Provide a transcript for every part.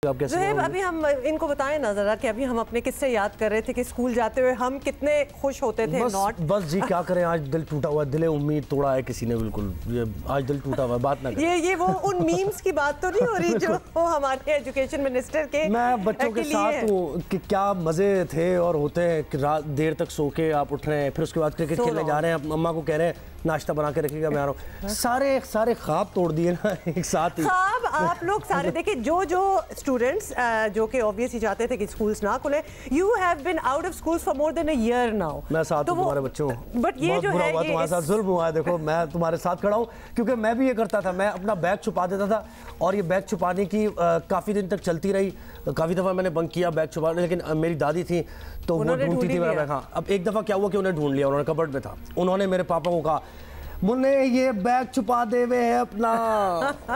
आप कैसे ज़ुहैब, अभी हम इनको बताएं ना जरा कि अभी हम अपने किस्से याद कर रहे थे कि स्कूल जाते हुए हम कितने खुश होते थे। बस जी क्या करें, आज दिल टूटा हुआ, दिल उम्मीद तोड़ा है किसी ने, बिल्कुल आज दिल टूटा हुआ, बात ना करें। ये वो उन मीम्स की बात तो नहीं हो रही जो हमारे एजुकेशन मिनिस्टर के मैं बच्चों के साथ हूँ कि क्या मजे थे और होते हैं कि रात देर तक सो के आप उठ रहे हैं, फिर उसके बाद क्रिकेट खेलने जा रहे हैं, अम्मा को कह रहे हैं नाश्ता बना के रखिएगा, मैं आ रहा हूँ। सारे ख्वाब तोड़ दिए ना एक साथ ही। ख्वाब आप लोग सारे देखिए, जो स्टूडेंट्स जो कि ऑब्वियसली चाहते थे कि स्कूल्स ना खुले, you have been out of schools for more than a year now. मैं साथ हूं तुम्हारे बच्चों, बट ये जो है तुम्हारे साथ जुल्म हुआ है। देखो मैं तुम्हारे साथ खड़ा हूँ क्योंकि मैं भी ये करता था, मैं अपना बैग छुपा देता था और ये बैग छुपाने की काफ़ी दिन तक चलती रही। काफ़ी दफ़ा मैंने बंक किया बैग छुपाने, लेकिन मेरी दादी थी तो वो ढूंढती थी मेरा बैग। हाँ, अब एक दफ़ा क्या हुआ कि उन्हें ढूंढ लिया, उन्होंने कबर्ड में था, उन्होंने मेरे पापा को कहा मुन्ने ये बैग छुपा दे हुए है अपना।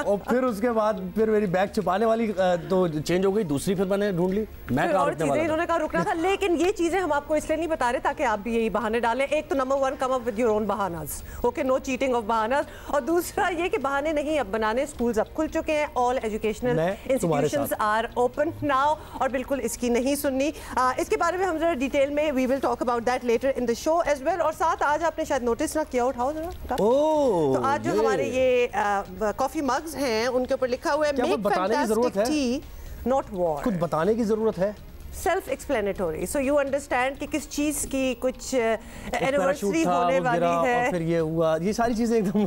और फिर उसके बाद फिर मेरी बैग छुपाने वाली तो चेंज हो गई, दूसरी फिर मैंने ढूंढ ली। मैं और चीजें इन्होंने कहा रुकना था, लेकिन ये चीजें हम आपको इसलिए नहीं बता रहे ताकि आप भी यही बहाने डालें। एक तो number 1, come up with your own bahanas, okay, no cheating of bahanas. और दूसरा ये कि बहाने नहीं अब बनाने, स्कूल्स अब खुल चुके हैं, all educational institutions are open now, और बिल्कुल इसकी नहीं सुननी। इसके बारे में हम जरा डिटेल में we will talk about that later in the show as well. और साथ आज आपने शायद नोटिस ना किया, उठाओ जरा। तो आज जो हमारे ये कॉफी मग्स हैं उनके ऊपर लिखा हुआ है make fantastic T not war. कुछ बताने की जरूरत है, self explanatory, so you understand कि किस चीज की कुछ एनिवर्सरी होने वाली है, और फिर ये हुआ, ये सारी चीजें एकदम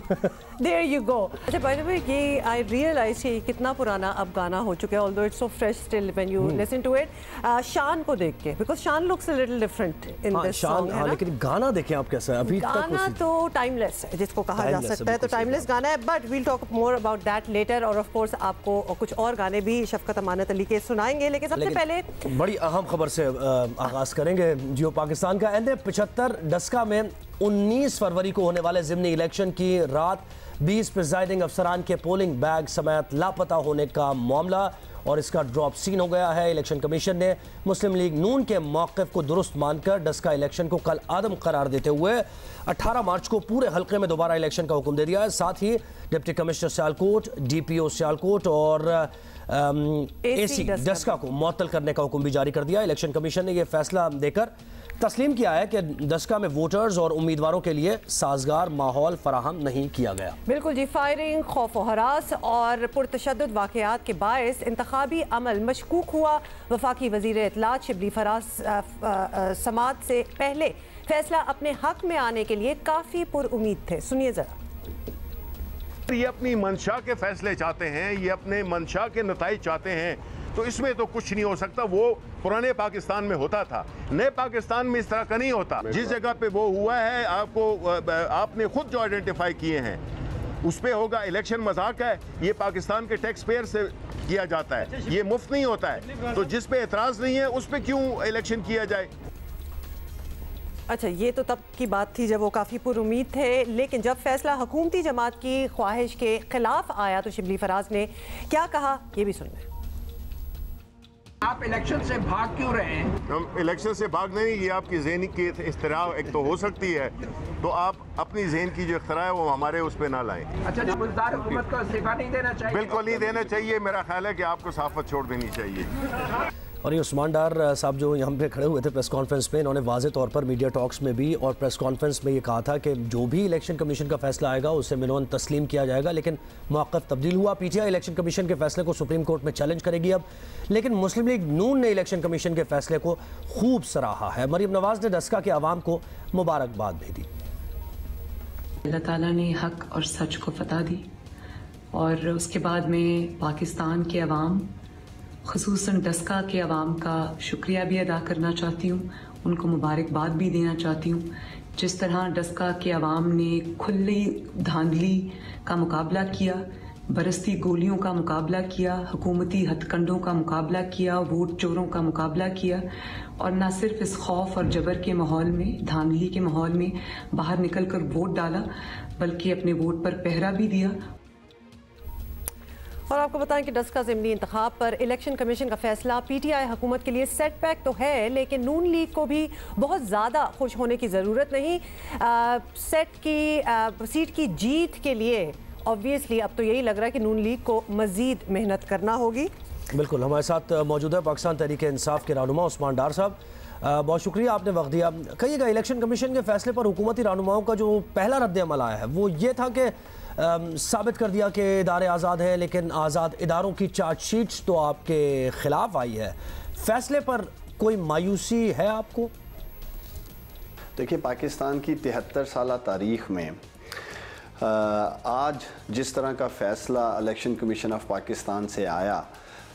देयर यू गो। अच्छा, बाय द वे ये आई रियलाइज कि कितना पुराना अब गाना हो चुका है, although it's so fresh still when you listen to it. Shaan को देख के, बिकॉज़ Shaan looks a little different in this song, है ना? लेकिन गाना देखें आप कैसा है अभी तक। गाना तो टाइमलेस है जिसको कहा जा सकता है, तो टाइमलेस गाना है, but we'll talk more about that later. और ऑफ कोर्स आपको कुछ और गाने भी शफकत अमानत अली के सुनाएंगे, लेकिन सबसे पहले बड़ी अहम खबर से आगाज करेंगे। जियो पाकिस्तान का NA-75 डस्का में 19 फरवरी को होने वाले ज़िमनी इलेक्शन की रात 20 प्रिजाइडिंग अफसरान के पोलिंग बैग समेत लापता होने का मामला और इसका ड्रॉप सीन हो गया है। इलेक्शन कमीशन ने मुस्लिम लीग नून के मौक़िफ़ को दुरुस्त मानकर डस्का इलेक्शन को कल आदम करार देते हुए 18 मार्च को पूरे हल्के में दोबारा इलेक्शन का हुक्म दे दिया है। साथ ही deputy commissioner Sialkot, DPO Sialkot और AC डस्का को मुअत्तल करने का हुक्म भी जारी कर दिया। इलेक्शन कमीशन ने यह फैसला देकर तस्लीम किया है कि डस्का में वोटर्स और उम्मीदवारों के लिए साजगार माहौल फराहम नहीं किया गया। बिल्कुल जी, फायरिंग, खौफ व हरास और पुरतशद्दुद वाक़यात के बायस इंतखाबी अमल मशकूक हुआ। वफाकी वज़ीर इत्तलात शिबली फराज समात से पहले फैसला अपने हक में आने के लिए काफ़ी पुरउम्मीद थे। सुनिए ज़रा। ये अपनी मंशा के फैसले चाहते हैं, ये अपने मंशा के नताइज चाहते हैं, तो इसमें तो कुछ नहीं हो सकता। वो पुराने पाकिस्तान में होता था, नए पाकिस्तान में इस तरह का नहीं होता। जिस जगह पे वो हुआ है, आपने खुद जो आइडेंटिफाई किए हैं उस पे होगा। इलेक्शन मजाक है, ये पाकिस्तान के टैक्स पेयर से किया जाता है, ये मुफ्त नहीं होता है। तो जिस पे एतराज़ नहीं है उस पे क्यों इलेक्शन किया जाए। अच्छा, ये तो तब की बात थी जब वो काफ़ी पुरुमीद थे, लेकिन जब फैसला हुकूमती जमात की ख्वाहिश के खिलाफ आया तो शिबली फराज ने क्या कहा, ये भी सुन लें। आप इलेक्शन से भाग क्यों रहे हैं? हम इलेक्शन से भाग नहीं, ये आपकी ज़हनी की इख्तिरा एक तो हो सकती है, तो आप अपनी ज़हन की जो इख्तिरा है वो हमारे उस पर ना लाएं। अच्छा, बुज़दार हुकूमत को इस्तीफा नहीं देना चाहिए? बिल्कुल नहीं देना चाहिए। मेरा ख्याल है कि आपको साफत छोड़ देनी चाहिए। और ये उस्मान डार साहब जो यहाँ पे खड़े हुए थे प्रेस कॉन्फ्रेंस में, इन्होंने वाज़े तौर पर मीडिया टॉक्स में भी और प्रेस कॉन्फ्रेंस में ये कहा था कि जो भी इलेक्शन कमीशन का फैसला आएगा उसे मिनोन तस्लीम किया जाएगा। लेकिन मौक़िफ़ तब्दील हुआ। PTI इलेक्शन कमीशन के फैसले को सुप्रीम कोर्ट में चैलेंज करेगी अब, लेकिन मुस्लिम लीग नून ने इलेक्शन कमीशन के फैसले को खूब सराहा है। मरीम नवाज ने डस्का के अवाम को मुबारकबाद भी दी। अल्लाह ताला ने हक और सच को फतह दी और उसके बाद में पाकिस्तान के अवाम, ख़ुसूसन डस्का के अवाम का शुक्रिया भी अदा करना चाहती हूँ, उनको मुबारकबाद भी देना चाहती हूँ। जिस तरह डस्का के अवाम ने खुली धांधली का मुकाबला किया, बरसती गोलियों का मुकाबला किया, हुकूमती हथकंडों का मुकाबला किया, वोट चोरों का मुकाबला किया और न सिर्फ इस खौफ और जबर के माहौल में, धांधली के माहौल में बाहर निकल कर वोट डाला, बल्कि अपने वोट पर पहरा भी दिया। और आपको बताएं कि डस्का ज़िमनी इंतखाब पर इलेक्शन कमीशन का फैसला PTI हुकूमत के लिए सेटबैक तो है, लेकिन नून लीग को भी बहुत ज़्यादा खुश होने की ज़रूरत नहीं। सीट की जीत के लिए ऑब्वियसली अब तो यही लग रहा है कि नून लीग को मज़ीद मेहनत करना होगी। बिल्कुल, हमारे साथ मौजूद है पाकिस्तान तहरीक इंसाफ के रहनुमा उस्मान डार साहब। बहुत शुक्रिया, आपने वक्त दिया। कहिएगा, इलेक्शन कमीशन के फैसले पर हुकूमती रहनुमाओं का जो पहला रद्द अमल आया है वो ये था कि साबित कर दिया कि इदारे आज़ाद हैं, लेकिन आज़ाद इदारों की चार्जशीट्स तो आपके ख़िलाफ़ आई है। फैसले पर कोई मायूसी है आपको? देखिए, पाकिस्तान की 73 साल तारीख़ में आज जिस तरह का फ़ैसला इलेक्शन कमीशन ऑफ पाकिस्तान से आया,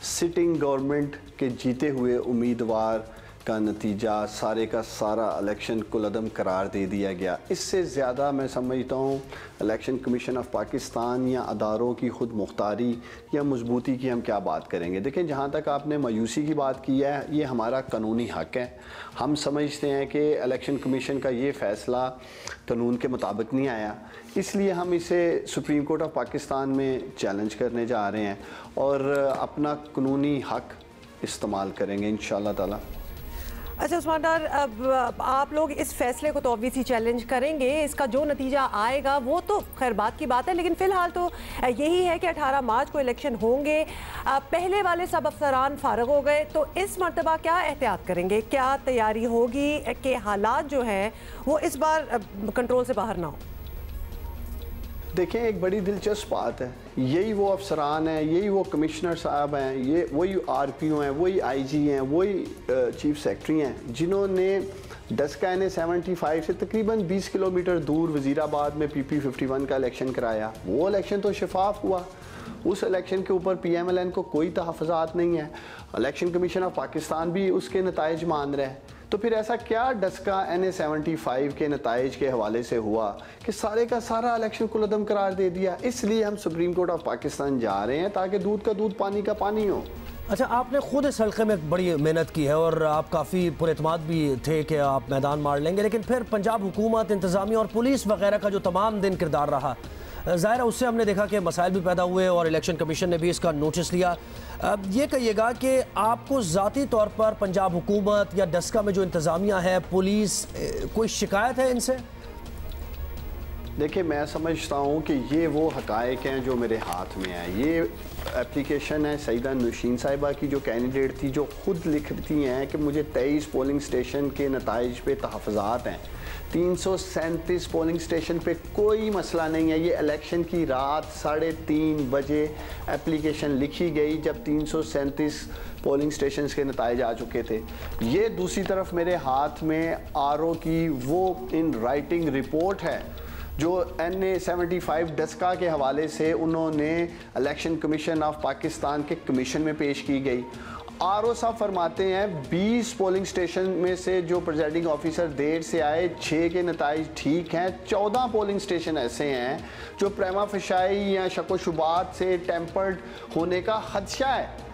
सिटिंग गवर्नमेंट के जीते हुए उम्मीदवार का नतीजा सारे का सारा इलेक्शन को अदम करार दे दिया गया। इससे ज़्यादा मैं समझता हूँ इलेक्शन कमीशन ऑफ पाकिस्तान या अदारों की खुद मुख्तारी या मजबूती की हम क्या बात करेंगे। देखें, जहाँ तक आपने मायूसी की बात की है, ये हमारा कानूनी हक़ है। हम समझते हैं कि इलेक्शन कमीशन का ये फ़ैसला कानून के मुताबिक नहीं आया, इसलिए हम इसे सुप्रीम कोर्ट ऑफ पाकिस्तान में चैलेंज करने जा रहे हैं और अपना कानूनी हक़ इस्तेमाल करेंगे इंशाअल्लाह ताला। अच्छा उस्मान डार, अब आप लोग इस फैसले को तो ऑब्वियसली चैलेंज करेंगे, इसका जो नतीजा आएगा वो तो खैर बात की बात है, लेकिन फ़िलहाल तो यही है कि 18 मार्च को इलेक्शन होंगे। पहले वाले सब अफसरान फारग हो गए, तो इस मरतबा क्या एहतियात करेंगे? क्या तैयारी होगी कि हालात जो हैं वो इस बार कंट्रोल से बाहर ना हो? देखें, एक बड़ी दिलचस्प बात है, यही वो अफसरान हैं, यही वो कमिश्नर साहब हैं, ये वही RPO हैं, वही IG हैं, वही चीफ सेक्रेटरी हैं जिन्होंने डस्का NA-75 से तकरीबन 20 किलोमीटर दूर वज़ीराबाद में PP-51 का इलेक्शन कराया। वो इलेक्शन तो शफाफ हुआ, उस इलेक्शन के ऊपर PMLN को कोई तहफ़्फ़ुज़ात नहीं है, इलेक्शन कमीशन ऑफ पाकिस्तान भी उसके नताइज मान रहे हैं। तो फिर ऐसा क्या डस्का NA-75 के नताइज के हवाले से हुआ कि सारे का सारा इलेक्शन को लदम करार दे दिया? इसलिए हम सुप्रीम कोर्ट ऑफ पाकिस्तान जा रहे हैं ताकि दूध का दूध पानी का पानी हो। अच्छा, आपने खुद इस हल्के में बड़ी मेहनत की है और आप काफ़ी पुरएतमाद भी थे कि आप मैदान मार लेंगे, लेकिन फिर पंजाब हुकूमत, इंतज़ामिया और पुलिस वगैरह का जो तमाम दिन किरदार रहा, ज़ाहिर है उससे हमने देखा कि मसाइल भी पैदा हुए और इलेक्शन कमीशन ने भी इसका नोटिस लिया। अब ये कहिएगा कि आपको ज़ाती तौर पर पंजाब हुकूमत या डस्का में जो इंतज़ामिया है, पुलिस, कोई शिकायत है इनसे? देखिए, मैं समझता हूँ कि ये वो हक़ाइक़ हैं जो मेरे हाथ में है। ये एप्लीकेशन है सईदा नौशीन साहिबा की, जो कैंडिडेट थी, जो ख़ुद लिखती हैं कि मुझे 23 पोलिंग स्टेशन के नताइज पे तहफ़्फ़ुज़ात हैं। 337 पोलिंग स्टेशन पे कोई मसला नहीं है। ये इलेक्शन की रात 3:30 बजे एप्लीकेशन लिखी गई जब 337 पोलिंग स्टेशन के नताइज आ चुके थे। ये दूसरी तरफ मेरे हाथ में RO की वो इन राइटिंग रिपोर्ट है जो NA-75 डस्का के हवाले से उन्होंने इलेक्शन कमीशन ऑफ पाकिस्तान के कमीशन में पेश की गई। RO साहब फरमाते हैं 20 पोलिंग स्टेशन में से जो प्रिजाइडिंग ऑफिसर देर से आए 6 के नताइज ठीक हैं, 14 पोलिंग स्टेशन ऐसे हैं जो प्रेमा फशाई या शक व शुबात से टेम्पर्ड होने का खदशा है।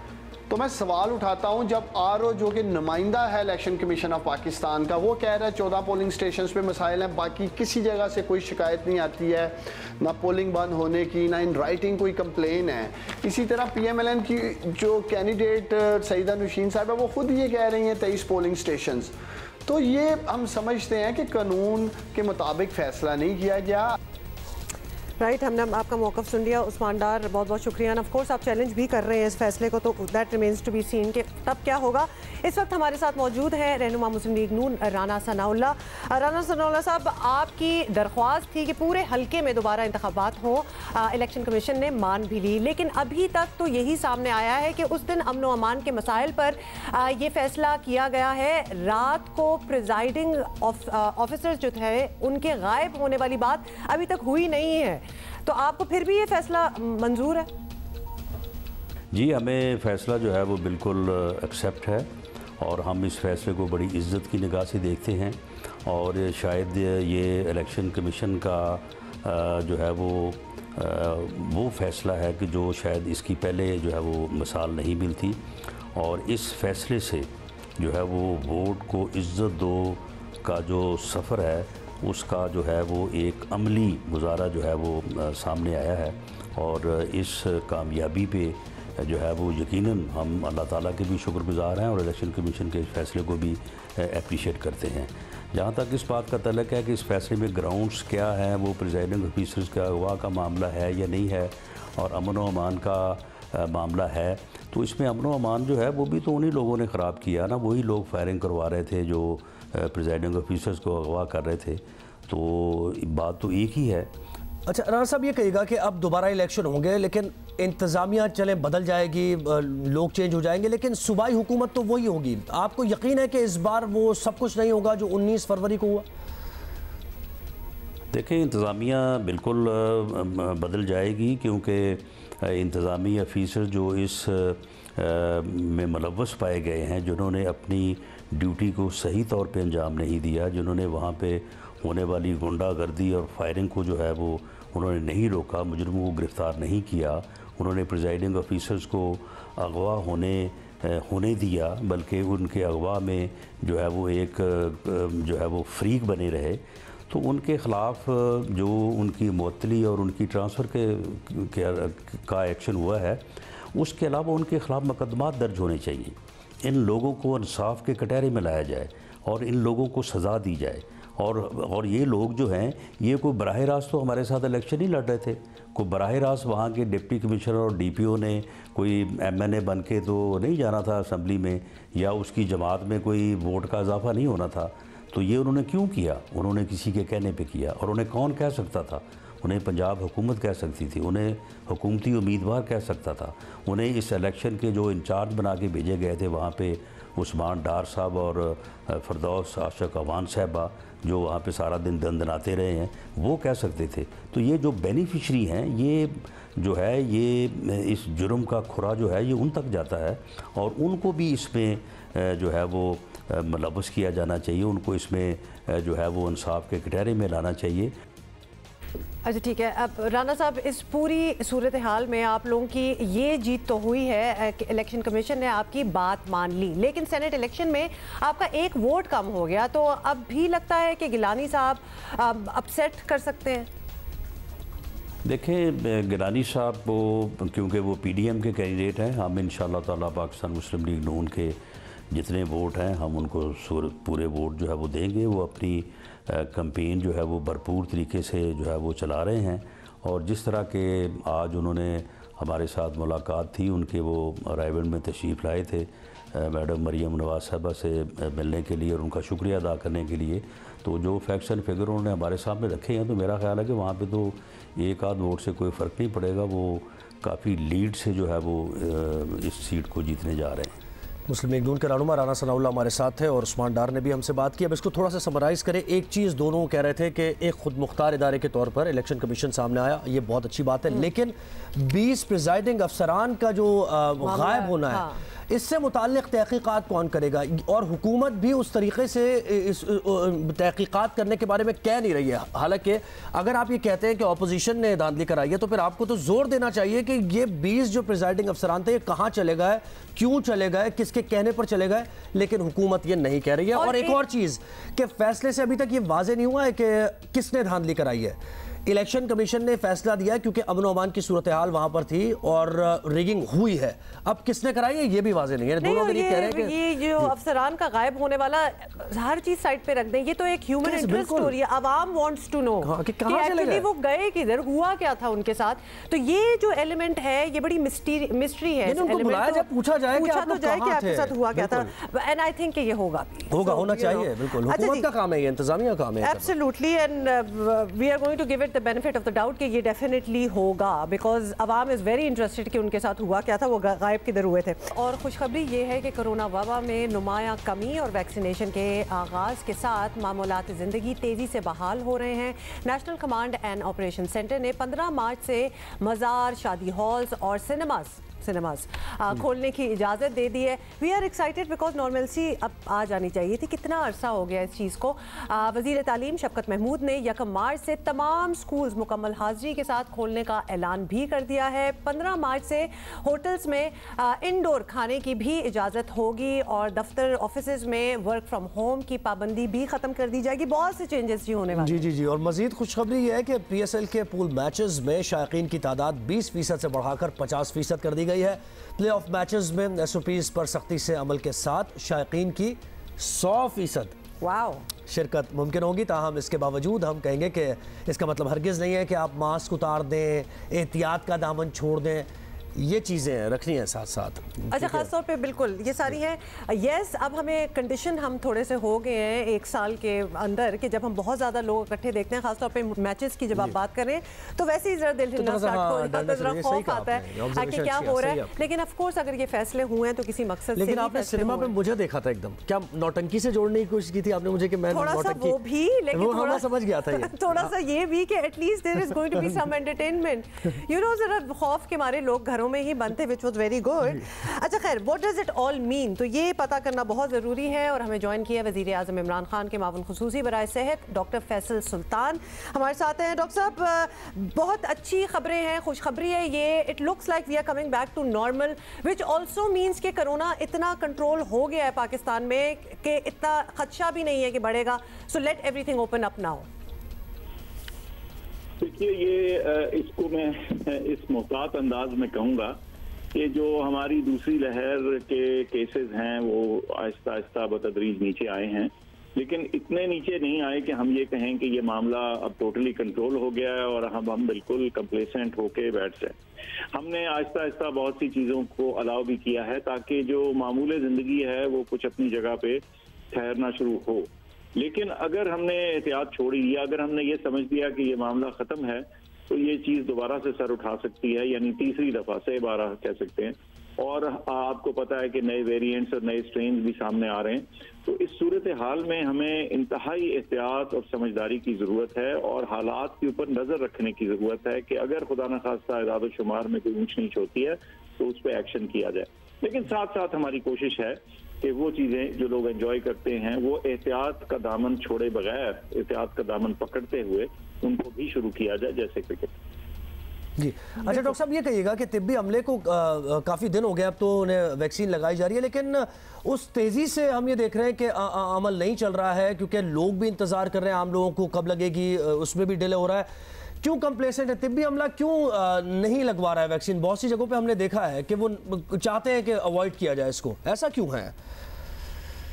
तो मैं सवाल उठाता हूं, जब RO जो कि नुमाइंदा है इलेक्शन कमीशन ऑफ पाकिस्तान का, वो कह रहा है 14 पोलिंग स्टेशंस पे मसाइल हैं, बाकी किसी जगह से कोई शिकायत नहीं आती है, ना पोलिंग बंद होने की, ना इन राइटिंग कोई कंप्लेन है। इसी तरह PMLN की जो कैंडिडेट सईदा नौशीन साहब है, वो खुद ये कह रही हैं 23 पोलिंग स्टेशंस। तो ये हम समझते हैं कि कानून के मुताबिक फैसला नहीं किया गया। राइट, हमने आपका मौक़िफ़ सुन लिया उस्मान डार, बहुत बहुत शुक्रिया। ऑफ कोर्स आप चैलेंज भी कर रहे हैं इस फैसले को, तो that remains to be seen कि तब क्या होगा। इस वक्त हमारे साथ मौजूद है रहनुमा मुस्लिम लीग नून राना सनाउल्लाह। राना सनाउल्लाह साहब, आपकी दरख्वास्त थी कि पूरे हल्के में दोबारा इंतखाबात हों, इलेक्शन कमीशन ने मान भी ली, लेकिन अभी तक तो यही सामने आया है कि उस दिन अमन व अमान के मसाइल पर ये फैसला किया गया है। रात को प्रिजाइडिंग ऑफिसर्स जो थे उनके गायब होने वाली बात अभी तक हुई नहीं है, तो आपको फिर भी ये फैसला मंजूर है? जी, हमें फ़ैसला जो है वो बिल्कुल एक्सेप्ट है और हम इस फैसले को बड़ी इज़्ज़त की निगाह से देखते हैं और शायद ये इलेक्शन कमीशन का जो है वो फ़ैसला है कि जो शायद इसकी पहले जो है वो मिसाल नहीं मिलती और इस फैसले से जो है वो वोट को इज़्ज़त दो का जो सफ़र है उसका जो है वो एक अमली गुजारा जो है वो सामने आया है और इस कामयाबी पे जो है वो यकीनन हम अल्लाह ताला के भी शुक्रगुज़ार हैं और इलेक्शन कमीशन के इस फैसले को भी अप्रिशिएट करते हैं। जहाँ तक इस बात का तल्लुक़ है कि इस फैसले में ग्राउंड्स क्या हैं, वो प्रिजाइडिंग ऑफिसर्स का अगवा का मामला है या नहीं है और अमन व अमान का मामला है, तो इसमें अमन व अमान जो है वो भी तो उन्हीं लोगों ने ख़राब किया ना, वही लोग फायरिंग करवा रहे थे जो प्रिजाइडिंग ऑफिसर्स को अगवा कर रहे थे। तो बात तो एक ही है। अच्छा राना साहब, ये कहिएगा कि अब दोबारा इलेक्शन होंगे, लेकिन इंतज़ामिया चले बदल जाएगी, लोग चेंज हो जाएंगे, लेकिन सूबाई हुकूमत तो वही होगी। आपको यकीन है कि इस बार वो सब कुछ नहीं होगा जो 19 फरवरी को हुआ? देखें, इंतज़ामिया बिल्कुल बदल जाएगी, क्योंकि इंतज़ामी अफीसर जो इस में मुलव्वस पाए गए हैं, जिन्होंने अपनी ड्यूटी को सही तौर पे अंजाम नहीं दिया, जिन्होंने वहाँ पे होने वाली गुंडागर्दी और फायरिंग को जो है वो उन्होंने नहीं रोका, मुजरिमों को गिरफ़्तार नहीं किया, उन्होंने प्रिजाइडिंग ऑफिसर्स को अगवा होने दिया, बल्कि उनके अगवा में जो है वो एक जो है वो फ्रीक बने रहे, तो उनके ख़िलाफ़ जो उनकी मुअत्तली और उनकी ट्रांसफ़र का एक्शन हुआ है, उसके अलावा उनके ख़िलाफ़ मुकदमात दर्ज होने चाहिए। इन लोगों को इंसाफ के कटहरे में लाया जाए और इन लोगों को सज़ा दी जाए। और ये लोग जो हैं, ये कोई बराह रास्त तो हमारे साथ इलेक्शन ही लड़ रहे थे, कोई बराह रास्त वहाँ के डिप्टी कमिश्नर और DPO ने कोई MNA बन के तो नहीं जाना था असम्बली में, या उसकी जमात में कोई वोट का इजाफा नहीं होना था। तो ये उन्होंने क्यों किया? उन्होंने किसी के कहने पे किया। और उन्हें कौन कह सकता था? उन्हें पंजाब हुकूमत कह सकती थी, उन्हें हुकूमती उम्मीदवार कह सकता था, उन्हें इस इलेक्शन के जो इंचार्ज बना के भेजे गए थे वहाँ पे उस्मान डार साहब और फरदौस आशक अवान साहबा, जो वहाँ पे सारा दिन दंदनाते रहे हैं, वो कह सकते थे। तो ये जो बेनिफिशरी हैं, ये जो है ये इस जुर्म का खुरा जो है ये उन तक जाता है, और उनको भी इसमें जो है वो मुलव्वस किया जाना चाहिए, उनको इसमें जो है वो इंसाफ के कटहरे में लाना चाहिए। अच्छा ठीक है, अब राना साहब, इस पूरी सूरत हाल में आप लोगों की ये जीत तो हुई है कि इलेक्शन कमीशन ने आपकी बात मान ली, लेकिन सेनेट इलेक्शन में आपका एक वोट कम हो गया, तो अब भी लगता है कि गिलानी साहब अपसेट कर सकते हैं? देखें, गिलानी साहब वो क्योंकि वो PDM के कैंडिडेट हैं, हम इंशाअल्लाह ताला पाकिस्तान मुस्लिम लीग नून के जितने वोट हैं हम उनको पूरे वोट जो है वो देंगे। वो अपनी कैंपेन जो है वो भरपूर तरीके से जो है वो चला रहे हैं, और जिस तरह के आज उन्होंने हमारे साथ मुलाकात थी, उनके वो अराइवल में तशरीफ़ लाए थे मैडम मरियम नवाज साहबा से मिलने के लिए और उनका शुक्रिया अदा करने के लिए, तो जो फैक्ट्स एंड फिगर उन्होंने हमारे सामने रखे हैं, तो मेरा ख्याल है कि वहाँ पे तो एक आध वोट से कोई फ़र्क नहीं पड़ेगा, वो काफ़ी लीड से जो है वो इस सीट को जीतने जा रहे हैं। मुस्लिम लीग नून के रहनुमा राना सनाउल्लाह हमारे साथ है, और उस्मान डार ने भी हमसे बात की। अब इसको थोड़ा सा समराइज़ करें। एक चीज़ दोनों कह रहे थे कि एक खुद मुख्तार इदारे के तौर पर इलेक्शन कमीशन सामने आया, ये बहुत अच्छी बात है, लेकिन 20 प्रिजाइडिंग अफसरान का जो गायब होना है, इससे मुताल्लिक़ तहक़ीक़ात कौन करेगा? और हुकूमत भी उस तरीके से इस तहक़ीक़ात करने के बारे में कह नहीं रही है। हालांकि अगर आप ये कहते हैं कि अपोजिशन ने धांधली कराई है, तो फिर आपको तो जोर देना चाहिए कि ये 20 जो प्रिजाइडिंग अफसरान थे ये कहाँ चले गए, क्यों चले गए, किसके कहने पर चले गए, लेकिन हुकूमत ये नहीं कह रही है। और एक और चीज़ कि फैसले से अभी तक ये वाज़ेह नहीं हुआ है कि किसने धांधली कराई है। इलेक्शन कमीशन ने फैसला दिया क्योंकि अमन अमान की सूरत हाल वहां पर थी और रिगिंग हुई है। अब किसने कराई है ये भी वाज़ेह नहीं है। दोनों ये कह रहे हैं कि ये जो अफसरान का गायब होने वाला हर चीज साइड पे रख दें, ये तो एक ह्यूमन इंटरेस्ट स्टोरी है। अवाम वांट्स टू नो कि एक्चुअली वो गए किधर, हुआ क्या था उनके साथ। तो ये जो एलिमेंट है ये बड़ी मिस्ट्री है। पूछा जाए कि आपके साथ हुआ क्या था, एंड आई थिंक ये होगा होना चाहिए। बिल्कुल हुकूमत का काम है, ये इंतजामिया का काम है। Absolutely, and we are going to give it the benefit of the doubt कि ये डेफिनेटली होगा, because Awam is very interested कि उनके साथ हुआ क्या था, वो गायब किधर हुए थे। और खुशखबरी ये है कि कोरोना वबा में नुमाया कमी और वैक्सीनेशन के आगाज़ के साथ मामूलात ज़िंदगी तेज़ी से बहाल हो रहे हैं। National command and operation centre ने 15 मार्च से मज़ार, शादी हॉल्स और सिनेमाज खोलने की इजाज़त दे दी है। We are excited because normalcy अब आ जानी चाहिए थी। कितना अरसा हो गया इस चीज़ को। वज़ीर तालीम शफ़क़त महमूद ने 1 मार्च से तमाम स्कूल्स मुकम्मल हाज़री के साथ खोलने का ऐलान भी कर दिया है। 15 मार्च से होटल्स में इंडोर खाने की भी इजाज़त होगी और दफ्तर ऑफिस में वर्क फ्राम होम की पाबंदी भी ख़त्म कर दी जाएगी। बहुत से चेंजेस होने वाले। जी। और मज़ीद खुशखबरी ये है कि PSL के पूल मैचेस में शायकीन की तादाद 20% से बढ़ाकर 50% कर दी गई है। प्ले ऑफ मैचेस में SOPs पर सख्ती से अमल के साथ शायकीन की 100% शिरकत मुमकिन होगी। ताहम इसके बावजूद हम कहेंगे कि इसका मतलब हरगिज़ नहीं है कि आप मास्क उतार दें, एहतियात का दामन छोड़ दें। ये चीज़ें रखनी है साथ साथ। अच्छा, खास तौर पे बिल्कुल ये सारी हैं। यस, अब हमें कंडीशन हम थोड़े से हो गए हैं एक साल के अंदर कि जब हम बहुत ज़्यादा लोग इकट्ठे देखते हैं, खास तौर पे मैचेस की जब आप बात करें तो वैसे ही ज़रा दिल हिलना स्टार्ट हो जाता है, जरा खौफ आता है कि क्या हो रहा है। लेकिन ऑफ कोर्स अगर ये फैसले हुए हैं तो किसी मकसद से। लेकिन आपने सिनेमा पे मुझे देखा था एकदम क्या नौटंकी से जोड़ने की कोशिश की थी आपने मुझे कि मैं थोड़ा सा वो भी, लेकिन वो थोड़ा समझ गया था ये। थोड़ा सा ये भी कि at least there is going to be some entertainment, you know, जरा खौफ के मारे लोग घरों में ही बनते, विच वाज वेरी गुड। अच्छा खैर, what does it all mean, तो ये पता करना बहुत ज़रूरी है। और हमें ज्वाइन किया वज़ीर आज़म इमरान खान के मावन खुसूसी बराए सेहत डॉक्टर फैसल सुल्तान हमारे साथ हैं। डॉक्टर साहब, बहुत अच्छी खबरें हैं, खुशखबरी है ये। It looks like we are coming back to normal, which also means कि कोरोना इतना कंट्रोल हो गया है पाकिस्तान में कि इतना खदशा भी नहीं है कि बढ़ेगा। So let everything open up now. देखिए, ये इसको मैं इस मोहतात अंदाज में कहूँगा कि जो हमारी दूसरी लहर के केसेस हैं वो आहिस्ता आहिस्ता बतदरीज नीचे आए हैं, लेकिन इतने नीचे नहीं आए कि हम ये कहें कि ये मामला अब टोटली कंट्रोल हो गया है और हम बिल्कुल कंप्लेसेंट होके बैठ जाए। हमने आहिस्ता आहिस्ता बहुत सी चीज़ों को अलाउ भी किया है ताकि जो मामूले ज़िंदगी है वो कुछ अपनी जगह पे ठहरना शुरू हो। लेकिन अगर हमने एहतियात छोड़ी या अगर हमने ये समझ लिया कि ये मामला ख़त्म है तो ये चीज़ दोबारा से सर उठा सकती है, यानी तीसरी दफ़ा से 12 कह सकते हैं। और आपको पता है कि नए वेरिएंट्स और नए स्ट्रेन भी सामने आ रहे हैं, तो इस सूरत हाल में हमें इंतहाई एहतियात और समझदारी की ज़रूरत है और हालात के ऊपर नज़र रखने की ज़रूरत है कि अगर खुदा न खास्ता इदाद शुमार में कोई ऊंच नीच होती है तो उस पर एक्शन किया जाए। लेकिन साथ साथ हमारी कोशिश है कि वो चीज़ें जो लोग एंजॉय करते हैं वो एहतियात का दामन छोड़े बगैर, एहतियात का दामन पकड़ते हुए उनको भी शुरू किया जाए, जैसे क्रिकेट। जी अच्छा, डॉक्टर साहब ये कहिएगा कि तिब्बी अमले को काफ़ी दिन हो गए अब तो उन्हें वैक्सीन लगाई जा रही है, लेकिन उस तेज़ी से हम ये देख रहे हैं कि अमल नहीं चल रहा है क्योंकि लोग भी इंतज़ार कर रहे हैं, आम लोगों को कब लगेगी उसमें भी डिले हो रहा है। क्यों कंप्लेसेंट है तिब्बी अमला, क्यों नहीं लगवा रहा है वैक्सीन? बहुत सी जगहों पे हमने देखा है कि वो चाहते हैं कि अवॉइड किया जाए इसको, ऐसा क्यों है?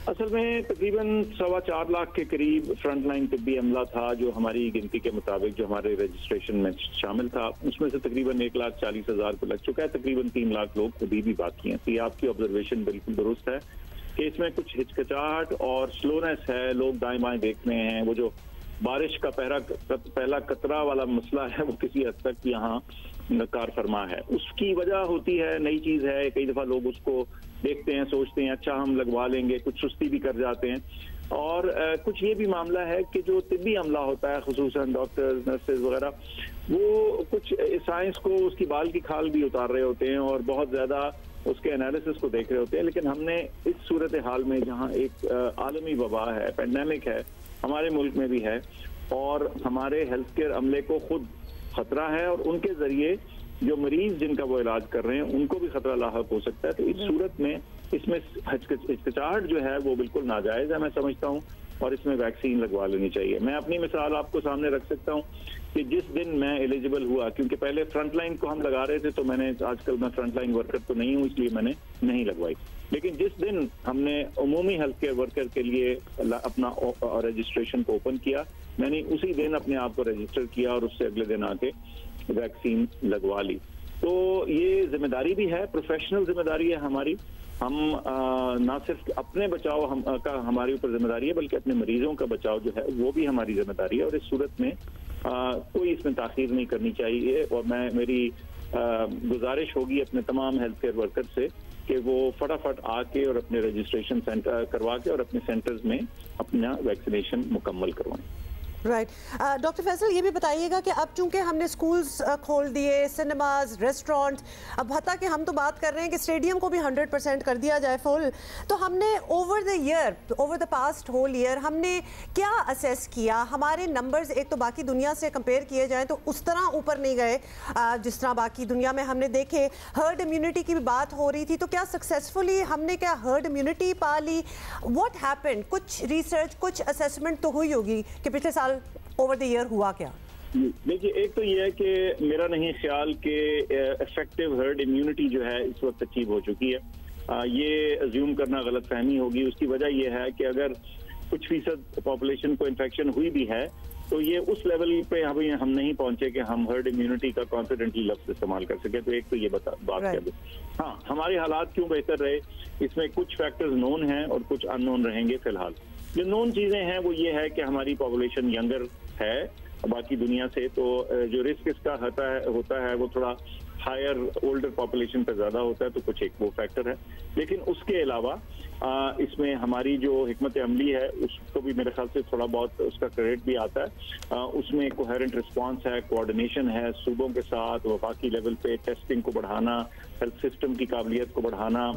असल में तकरीबन 4.25 लाख के करीब फ्रंट लाइन तिब्बी अमला था जो हमारी गिनती के मुताबिक जो हमारे रजिस्ट्रेशन में शामिल था, उसमें से तकरीबन 1,40,000 को लग चुका है, तकरीबन 3 लाख लोग अभी भी बाकी हैं। तो ये आपकी ऑब्जर्वेशन बिल्कुल दुरुस्त है कि इसमें कुछ हिचकिचाहट और स्लोनेस है, लोग दाएं बाएं देख रहे हैं। वो जो बारिश का पहला कतरा वाला मसला है वो किसी हद तक यहाँ कार फरमा है, उसकी वजह होती है, नई चीज़ है, कई दफ़ा लोग उसको देखते हैं, सोचते हैं अच्छा हम लगवा लेंगे, कुछ सुस्ती भी कर जाते हैं। और कुछ ये भी मामला है कि जो तिब्बी अमला होता है, खुसूसन डॉक्टर्स, नर्सेज वगैरह, वो कुछ साइंस को उसकी बाल की खाल भी उतार रहे होते हैं और बहुत ज़्यादा उसके एनालिसिस को देख रहे होते हैं। लेकिन हमने इस सूरत हाल में जहाँ एक आलमी वबा है, पेंडेमिक है, हमारे मुल्क में भी है और हमारे हेल्थ केयर अमले को खुद खतरा है और उनके जरिए जो मरीज जिनका वो इलाज कर रहे हैं उनको भी खतरा लाहक हो सकता है। तो इस सूरत में इसमें हिचकिचाहट जो है वो बिल्कुल नाजायज है, मैं समझता हूँ, और इसमें वैक्सीन लगवा लेनी चाहिए। मैं अपनी मिसाल आपको सामने रख सकता हूँ कि जिस दिन मैं एलिजिबल हुआ, क्योंकि पहले फ्रंटलाइन को हम लगा रहे थे, तो मैंने आजकल मैं फ्रंटलाइन वर्कर तो नहीं हूँ इसलिए मैंने नहीं लगवाई, लेकिन जिस दिन हमने उमूमी हेल्थ केयर वर्कर के लिए अपना रजिस्ट्रेशन को ओपन किया, मैंने उसी दिन अपने आप को रजिस्टर किया और उससे अगले दिन आके वैक्सीन लगवा ली। तो ये जिम्मेदारी भी है, प्रोफेशनल जिम्मेदारी है हमारी। हम ना सिर्फ अपने बचाव का हमारे ऊपर जिम्मेदारी है, बल्कि अपने मरीजों का बचाव जो है वो भी हमारी जिम्मेदारी है। और इस सूरत में कोई इसमें ताख़ीर नहीं करनी चाहिए। और मेरी गुजारिश होगी अपने तमाम हेल्थ केयर वर्कर से कि वो फटाफट आके और अपने रजिस्ट्रेशन सेंटर करवा के और अपने सेंटर्स में अपना वैक्सीनेशन मुकम्मल करवाएं। राइट डॉक्टर फैसल, ये भी बताइएगा कि अब चूंकि हमने स्कूल्स खोल दिए, सिनेमाज, रेस्टोरेंट्स, अब हता कि हम तो बात कर रहे हैं कि स्टेडियम को भी 100% कर दिया जाए फुल, तो हमने over the past whole year हमने क्या असेस किया? हमारे नंबर्स एक तो बाकी दुनिया से कंपेयर किए जाएं तो उस तरह ऊपर नहीं गए जिस तरह बाकी दुनिया में हमने देखे। हर्ड इम्यूनिटी की भी बात हो रही थी, तो क्या सक्सेसफुली हमने क्या हर्ड इम्यूनिटी पा ली? What happened? कुछ रिसर्च, कुछ असेसमेंट तो हुई होगी कि पिछले साल ओवर द ईयर हुआ क्या? देखिए, एक तो ये है कि मेरा नहीं ख्याल कि इफेक्टिव हर्ड इम्यूनिटी जो है इस वक्त अचीव हो चुकी है। ये अज्यूम करना गलत फहमी होगी। उसकी वजह यह है कि अगर कुछ फीसद पॉपुलेशन को इन्फेक्शन हुई भी है तो ये उस लेवल पे अभी हम नहीं पहुंचे कि हम हर्ड इम्यूनिटी का कॉन्फिडेंटली लफ्ज इस्तेमाल कर सके। तो एक तो ये बात कह दो। हाँ, हमारे हालात क्यों बेहतर रहे, इसमें कुछ फैक्टर्स नोन हैं और कुछ अननोन रहेंगे फिलहाल। जो नोन चीजें हैं वो ये है कि हमारी पॉपुलेशन यंगर है बाकी दुनिया से, तो जो रिस्क इसका होता है वो थोड़ा हायर ओल्डर पॉपुलेशन पे ज्यादा होता है, तो कुछ एक वो फैक्टर है। लेकिन उसके अलावा इसमें हमारी जो हिकमत अमली है उसको भी मेरे ख्याल से थोड़ा बहुत उसका क्रेडिट भी आता है। उसमें कोहेरेंट रिस्पांस है, कोऑर्डिनेशन है सूबों के साथ, वफाकी लेवल पे टेस्टिंग को बढ़ाना, हेल्थ सिस्टम की काबिलियत को बढ़ाना,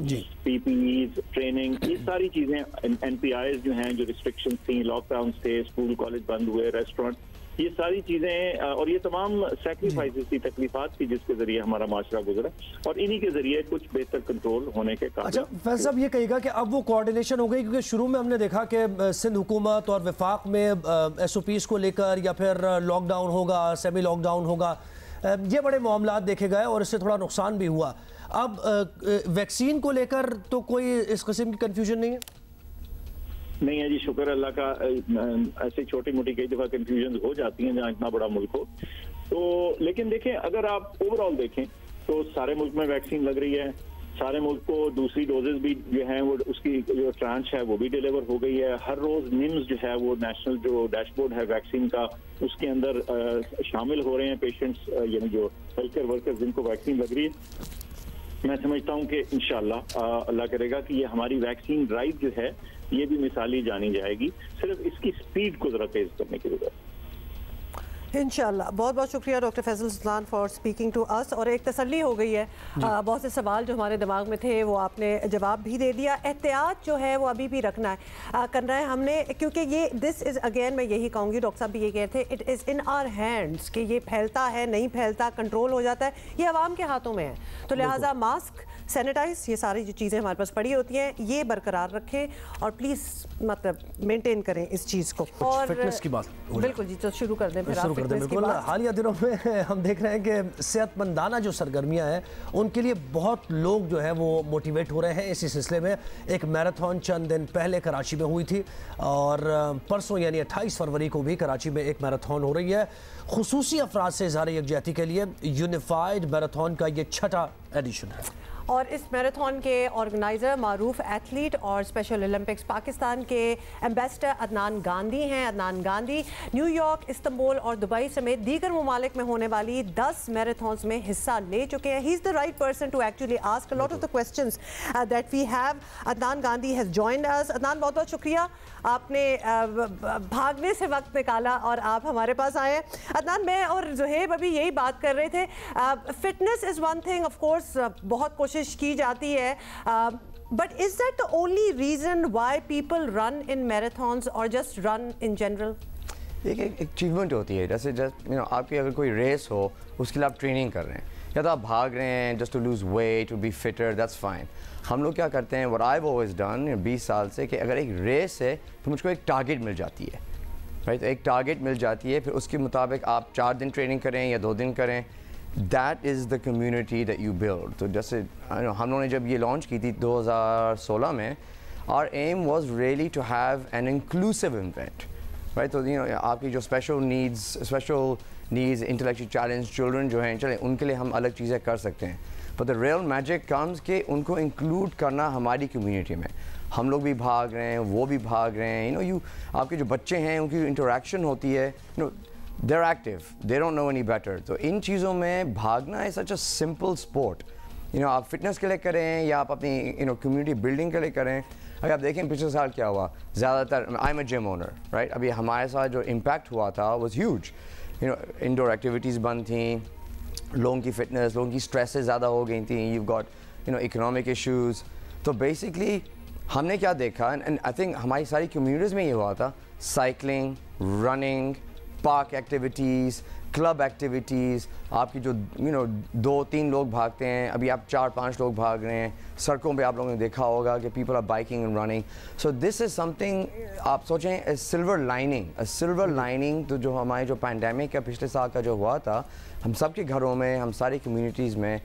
पीपीईज, ट्रेनिंग, ये सारी चीजें, एनपीआईज जो हैं, जो रिस्ट्रिक्शंस थी, लॉकडाउन थे, स्कूल कॉलेज बंद हुए, रेस्टोरेंट, ये सारी चीजें और ये तमाम सैक्रिफाइसेस थी, तकलीफात थी जिसके जरिए हमारा माशरा गुजरा, और इन्हीं के जरिए कुछ बेहतर कंट्रोल होने के कारण। अच्छा फैज साहब, ये कहेगा कि अब वो कोऑर्डिनेशन हो गई, क्योंकि शुरू में हमने देखा कि सिंध हुकूमत और वफाक में एसओपीज को लेकर या फिर लॉकडाउन होगा, सेमी लॉकडाउन होगा, ये बड़े मामलात देखे गए और इससे थोड़ा नुकसान भी हुआ। अब वैक्सीन को लेकर तो कोई इस किस्म की कंफ्यूजन नहीं है? नहीं है जी, शुक्र अल्लाह का। ऐसे छोटी मोटी कई दफा कंफ्यूजन हो जाती हैं जहाँ इतना बड़ा मुल्क हो तो। लेकिन देखें, अगर आप ओवरऑल देखें तो सारे मुल्क में वैक्सीन लग रही है, सारे मुल्क को दूसरी डोजेस भी जो हैं वो उसकी जो ट्रांच है वो भी डिलीवर हो गई है। हर रोज निम्स जो है वो नेशनल जो डैशबोर्ड है वैक्सीन का, उसके अंदर शामिल हो रहे हैं पेशेंट्स, यानी जो हेल्थ केयर वर्कर्स जिनको वैक्सीन लग रही है। मैं समझता हूं कि इंशाल्लाह अल्लाह करेगा कि ये हमारी वैक्सीन ड्राइव जो है ये भी मिसाली जानी जाएगी, सिर्फ इसकी स्पीड को जरा तेज करने की जरूरत है इंशाल्लाह। बहुत बहुत शुक्रिया doctor Faisal Sultan for speaking to us. और एक तसल्ली हो गई है, बहुत से सवाल जो हमारे दिमाग में थे वो आपने जवाब भी दे दिया। एहतियात जो है वो अभी भी रखना है, करना है हमने, क्योंकि ये दिस इज़ अगेन, मैं यही कहूँगी, डॉक्टर साहब भी ये कहते थे, it is in our hands कि ये फैलता है नहीं फैलता, कंट्रोल हो जाता है, ये आवाम के हाथों में है। तो लिहाजा मास्क, सैनिटाइज, ये सारी जो चीज़ें हमारे पास पड़ी होती हैं ये बरकरार रखें और प्लीज़ मतलब मेंटेन करें इस चीज़ को। और फिटनेस की बात बिल्कुल जी, तो शुरू कर दें फिर आप फिटनेस की बात। हालिया दिनों में हम देख रहे हैं कि सेहतमंदाना जो सरगर्मियां हैं उनके लिए बहुत लोग जो है वो मोटिवेट हो रहे हैं। इसी सिलसिले में एक मैराथन चंद दिन पहले कराची में हुई थी और परसों यानी 28 फरवरी को भी कराची में एक मैराथन हो रही है खुसूसी अफराद से इज़हार यकजहती के लिए। यूनिफाइड मैराथन का ये 6ठा एडिशन है और इस मैराथन के ऑर्गेनाइज़र मारूफ एथलीट और स्पेशल ओलंपिक्स पाकिस्तान के एम्बेसडर अदनान गांधी हैं। अदनान गांधी न्यूयॉर्क, इस्तांबुल और दुबई समेत दीगर ममालिक में होने वाली 10 मैराथन्स में हिस्सा ले चुके हैं। He is the right person to actually ask a lot of the questions that we have. Adnan Gandhi has joined us. Adnan, बहुत बहुत शुक्रिया, आपने भागने से वक्त निकाला और आप हमारे पास आए। अदनान, मैं और ज़ुहैब अभी यही बात कर रहे थे, fitness is one thing, of course बहुत कोशिश की जाती है, but is that the only reason why people run in marathons और जस्ट रन इन जनरल? एक अचीवमेंट होती है, जैसे जस्ट आपकी अगर कोई रेस हो उसके लिए आप ट्रेनिंग कर रहे हैं या तो आप भाग रहे हैं just to lose weight, to be fitter, that's fine. हम लोग क्या करते हैं, what I have always done 20 साल से, कि अगर एक रेस है तो मुझको एक टारगेट मिल जाती है, राइट? तो एक टारगेट मिल जाती है, फिर उसके मुताबिक आप 4 दिन ट्रेनिंग करें या 2 दिन करें, that is the community that you build. तो जैसे हम लोगों ने जब ये लॉन्च की थी 2016 में, our aim was really to have an inclusive event, right? तो आपकी जो special needs, intellectual challenge children जो हैं, चले उनके लिए हम अलग चीज़ें कर सकते हैं, but the real magic comes कि उनको इंक्लूड करना हमारी कम्युनिटी में। हम लोग भी भाग रहे हैं, वो भी भाग रहे हैं, आपके जो बच्चे हैं उनकी इंटरेक्शन होती है, they're active, they don't know any better। तो इन चीज़ों में भागना है सच अ सिंपल स्पोर्ट। आप फिटनेस के लिए करें या आप अपनी कम्युनिटी बिल्डिंग के लिए करें। अगर आप देखें पिछले साल क्या हुआ, ज़्यादातर, I am a gym owner, right? अभी हमारे साथ जो इम्पैक्ट हुआ था वाज ह्यूज। इंडोर एक्टिविटीज़ बंद थी, लोगों की फिटनेस, लोगों की स्ट्रेसेस ज़्यादा हो गई थी, यू गॉट इकोनॉमिक इश्यूज़। तो बेसिकली हमने क्या देखा, एंड आई थिंक हमारी सारी कम्युनिटीज़ में ये हुआ था, cycling, running, park activities, club activities, आपकी जो 2-3 लोग भागते हैं, अभी आप 4-5 लोग भाग रहे हैं, सड़कों पे आप लोगों ने देखा होगा कि people are biking and running. So this is something, आप सोचें सिल्वर लाइनिंग, तो जो हमारे जो पैंडेमिक का पिछले साल का जो हुआ था, हम सब के घरों में, हम सारी कम्युनिटीज़ में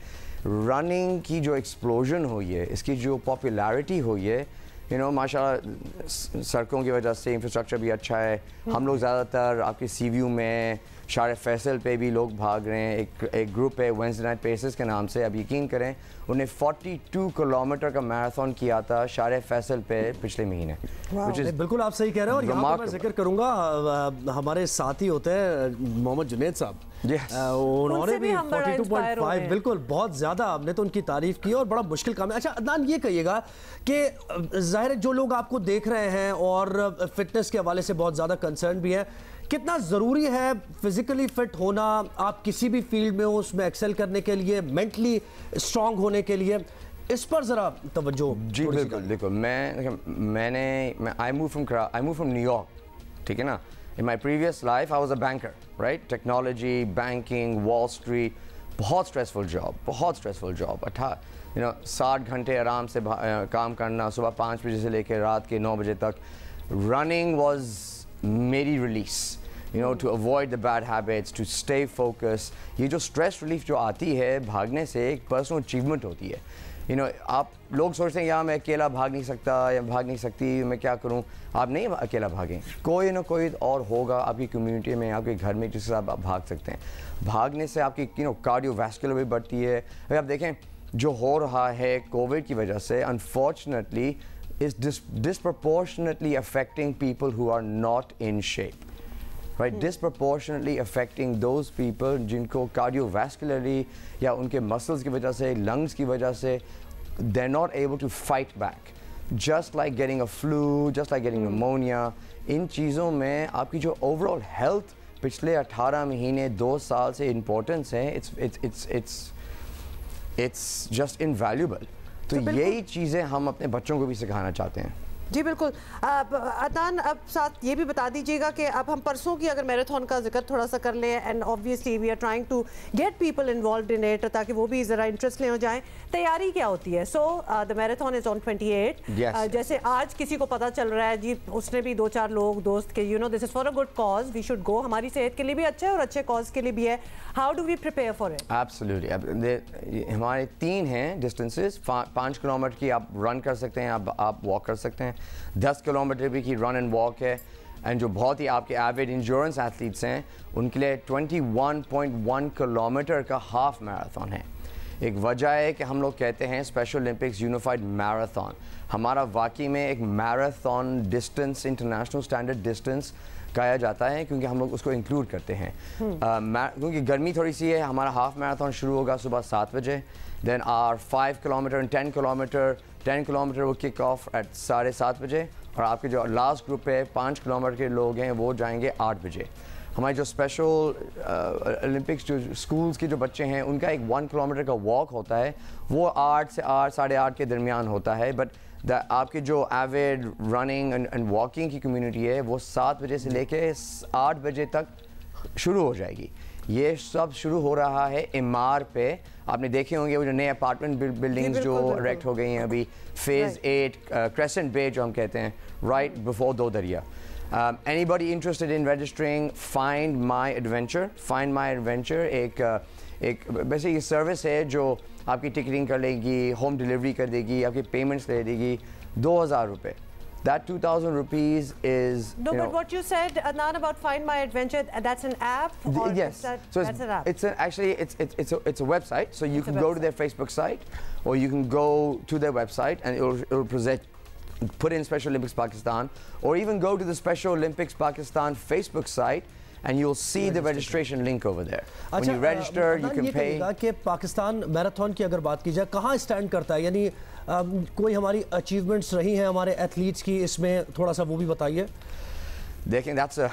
रनिंग की जो एक्सप्लोजन हुई है, इसकी जो पॉपुलैरिटी हुई है, माशाल्लाह सड़कों की वजह से इंफ्रास्ट्रक्चर भी अच्छा है। हम लोग ज़्यादातर आपके सीव्यू में शार फैसल पे भी लोग भाग रहे हैं। एक ग्रुप है वेंसडे नाइट पेसेस के नाम से, अब यकीन करें उन्हें 42 किलोमीटर का मैराथन किया था शार फैसल पे पिछले महीने। बिल्कुल आप सही कह रहे हैं। और यहाँ पर मैं जिक्र करूँगा हमारे साथी होते हैं मोहम्मद जुनेद साहब, उन्होंने भी 42.5 बिल्कुल बहुत ज़्यादा, आपने तो उनकी तारीफ की और बड़ा मुश्किल काम है। अच्छा अदनान ये कहिएगा कि ज़ाहिर जो लोग आपको देख रहे हैं और फिटनेस के हवाले से बहुत ज़्यादा कंसर्न भी है, कितना ज़रूरी है फिजिकली फिट होना आप किसी भी फील्ड में हो उसमें एक्सेल करने के लिए, मेंटली स्ट्रांग होने के लिए, इस पर ज़रा तवज्जो। जी बिल्कुल, देखो मैं आई मूव फ्रॉम न्यूयॉर्क, ठीक है ना। In my previous life, I was a banker, right? Technology, banking, Wall Street, बहुत stressful job. 60 घंटे आराम से काम करना, सुबह 5 बजे से लेकर रात के 9 बजे तक. Running was मेरी release, to avoid the bad habits, to stay focused. ये जो stress relief जो आती है भागने से, एक personal achievement होती है. आप लोग सोचते हैं यार मैं अकेला भाग नहीं सकता या भाग नहीं सकती, मैं क्या करूं? आप नहीं अकेला भागें, कोई ना कोई और होगा आपकी कम्युनिटी में, आपके घर में, जिससे आप भाग सकते हैं. भागने से आपकी कार्डियोवैस्कुलर भी बढ़ती है. अभी आप देखें जो हो रहा है कोविड की वजह से, unfortunately is disproportionately affecting people who are not in shape. Right, disproportionately affecting those people जिनको cardiovascularly या उनके muscles की वजह से, lungs की वजह से, they're not able to fight back. Just like getting a flu, just like getting pneumonia, इन चीज़ों में आपकी जो overall health पिछले 18 महीने 2 साल से importance है, it's just invaluable. तो यही चीज़ें हम अपने बच्चों को भी सिखाना चाहते हैं. जी बिल्कुल. अदनान अब साथ ये भी बता दीजिएगा कि अब हम परसों की अगर मैराथन का जिक्र थोड़ा सा कर लें, and obviously we are trying to get people involved in it ताकि वो भी ज़रा इंटरेस्ट ले हो जाएं. तैयारी क्या होती है? So the marathon is on 28. जैसे आज किसी को पता चल रहा है जी, उसने भी 2-4 लोग दोस्त के this is for a good cause, we should go, हमारी सेहत के लिए भी अच्छा है और अच्छे कॉज के लिए भी है. How do we prepare for it? Absolutely. हमारे 3 हैं डिस्टेंसेस. 5 किलोमीटर की आप रन कर सकते हैं, आप वॉक कर सकते हैं. 10 किलोमीटर भी की रन एंड वॉक है. एंड जो बहुत ही आपके एविड इंश्योरेंस एथलीट्स हैं उनके लिए 21.1 किलोमीटर का हाफ मैराथन है. एक वजह है कि हम लोग कहते हैं स्पेशल ओलंपिक्स यूनिफाइड मैराथन. हमारा वाकई में एक marathon distance, international standard distance कहा जाता है, क्योंकि हम लोग उसको इंक्लूड करते हैं. क्योंकि गर्मी थोड़ी सी है. हमारा हाफ मैराथन शुरू होगा सुबह 7 बजे. Then our 5 kilometre and 10 kilometre वो किक ऑफ एट 7:30 बजे. और आपके जो लास्ट ग्रुप है 5 किलोमीटर के लोग हैं वो जाएंगे 8 बजे. हमारे जो स्पेशल ओलंपिक्स जो स्कूल्स के जो बच्चे हैं उनका एक 1 किलोमीटर का वॉक होता है, वो 8 से 8:30 के दरमियान होता है. बट आपके जो एविड रनिंग एंड वॉकिंग की कम्युनिटी है वो 7 बजे से लेके 8 बजे तक शुरू हो जाएगी. ये सब शुरू हो रहा है इमार पे. आपने देखे होंगे वो जो नए अपार्टमेंट बिल्डिंग्स जो इरेक्ट हो गई हैं अभी, फेज 8 क्रेसेंट बे जो हम कहते हैं, राइट बिफोर दो दरिया. Anybody interested in registering find my adventure एक वैसे ये सर्विस है जो आपकी टिकटिंग कर लेगी, होम डिलीवरी कर देगी, आपकी पेमेंट्स ले देगी. 2,000 रुपये. That 2,000 rupees is... No, but what you said, Adnan, about Find My Adventure, that's an app? Or yes. That's an app? Actually, it's a website. So you can go to their Facebook site, or you can go to their website and it'll put in Special Olympics Pakistan, or even go to the Special Olympics Pakistan Facebook site, and you'll see the registration link over there. When you register, you can pay. कि Pakistan marathon की अगर बात की जाए कहाँ stand करता है, यानी कोई हमारी अचीवमेंट्स रही हैं हमारे एथलीट्स की, इसमें थोड़ा सा वो भी बताइए. देखें, that's a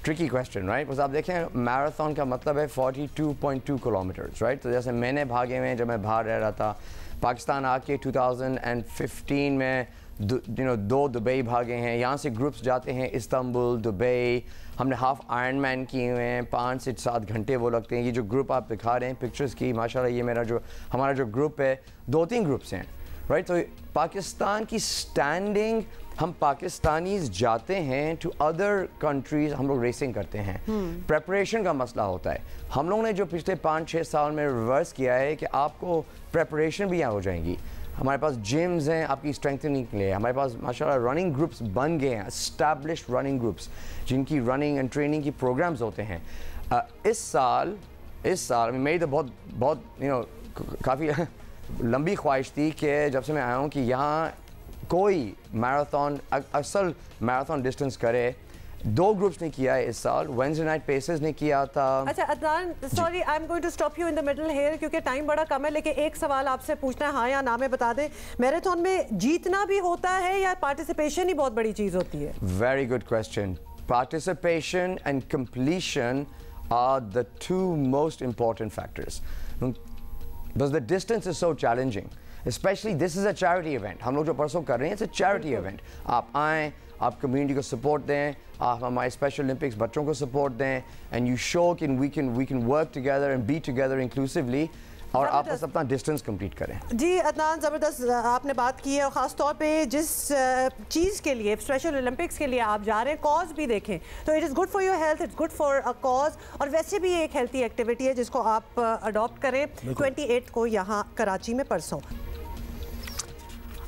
tricky question, right? बस आप देखें मैराथन का मतलब है 42.2 किलोमीटर्स, राइट? तो जैसे मैंने भागे में, जब मैं बाहर रह रहा था पाकिस्तान आके 2015 में 2 दुबई भागे हैं. यहाँ से ग्रुप्स जाते हैं इस्तांबुल, दुबई. हमने हाफ आयरन मैन किए हुए हैं, 5 से 7 घंटे वो लगते हैं. ये जो ग्रुप आप दिखा रहे हैं पिक्चर्स की, माशाल्लाह ये हमारा जो ग्रुप है 2-3 ग्रुप्स हैं, राइट? तो पाकिस्तान की स्टैंडिंग, हम पाकिस्तानीज जाते हैं टू अदर कंट्रीज, हम लोग रेसिंग करते हैं. प्रेपरेशन का मसला होता है. हम लोग ने जो पिछले 5-6 साल में रिवर्स किया है कि आपको प्रेपरेशन भी यहाँ हो जाएंगी. हमारे पास जिम्स हैं आपकी स्ट्रेंथनिंग के लिए, हमारे पास माशाल्लाह रनिंग ग्रुप्स बन गए हैं, एस्टैब्लिश्ड रनिंग ग्रुप्स जिनकी रनिंग एंड ट्रेनिंग की प्रोग्राम्स होते हैं। इस साल मेरी तो बहुत काफ़ी लंबी ख्वाहिश थी कि जब से मैं आया हूँ कि यहाँ कोई मैराथन असल मैराथन डिस्टेंस करे। 2 ग्रुप्स ने किया है इस साल, वेडनेसडे नाइट पेसेस ने किया था। अच्छा Adnan, sorry I am going to stop you in the middle here क्योंकि टाइम बड़ा कम है, लेकिन एक सवाल आपसे पूछना है, हाँ या ना में बता दें, मैराथन में जीतना भी होता है या पार्टिसिपेशन ही बहुत बड़ी चीज़ होती है? Very good question. Participation and completion are the 2 most important factors because the distance is so challenging, especially this is a charity event। हम लोग जो परसों कर रहे हैं, it's a charity event। आप आएँ, आप कम्युनिटी को सपोर्ट दें, आप हमारे स्पेशल ओलंपिक्स बच्चों को सपोर्ट दें, and you show कि we can work together and be together inclusively और आप बस अपना डिस्टेंस कंप्लीट करें। जी अदनान, ज़बरदस्त आपने बात की है, और ख़ास तौर पे जिस चीज़ के लिए स्पेशल ओलंपिक्स के लिए आप जा रहे हैं, कॉज भी देखें तो it is good for your health, it's good for a cause, और वैसे भी एक हेल्थी एक्टिविटी है जिसको आप अडॉप्ट करें। 28 को यहाँ कराची में परसों।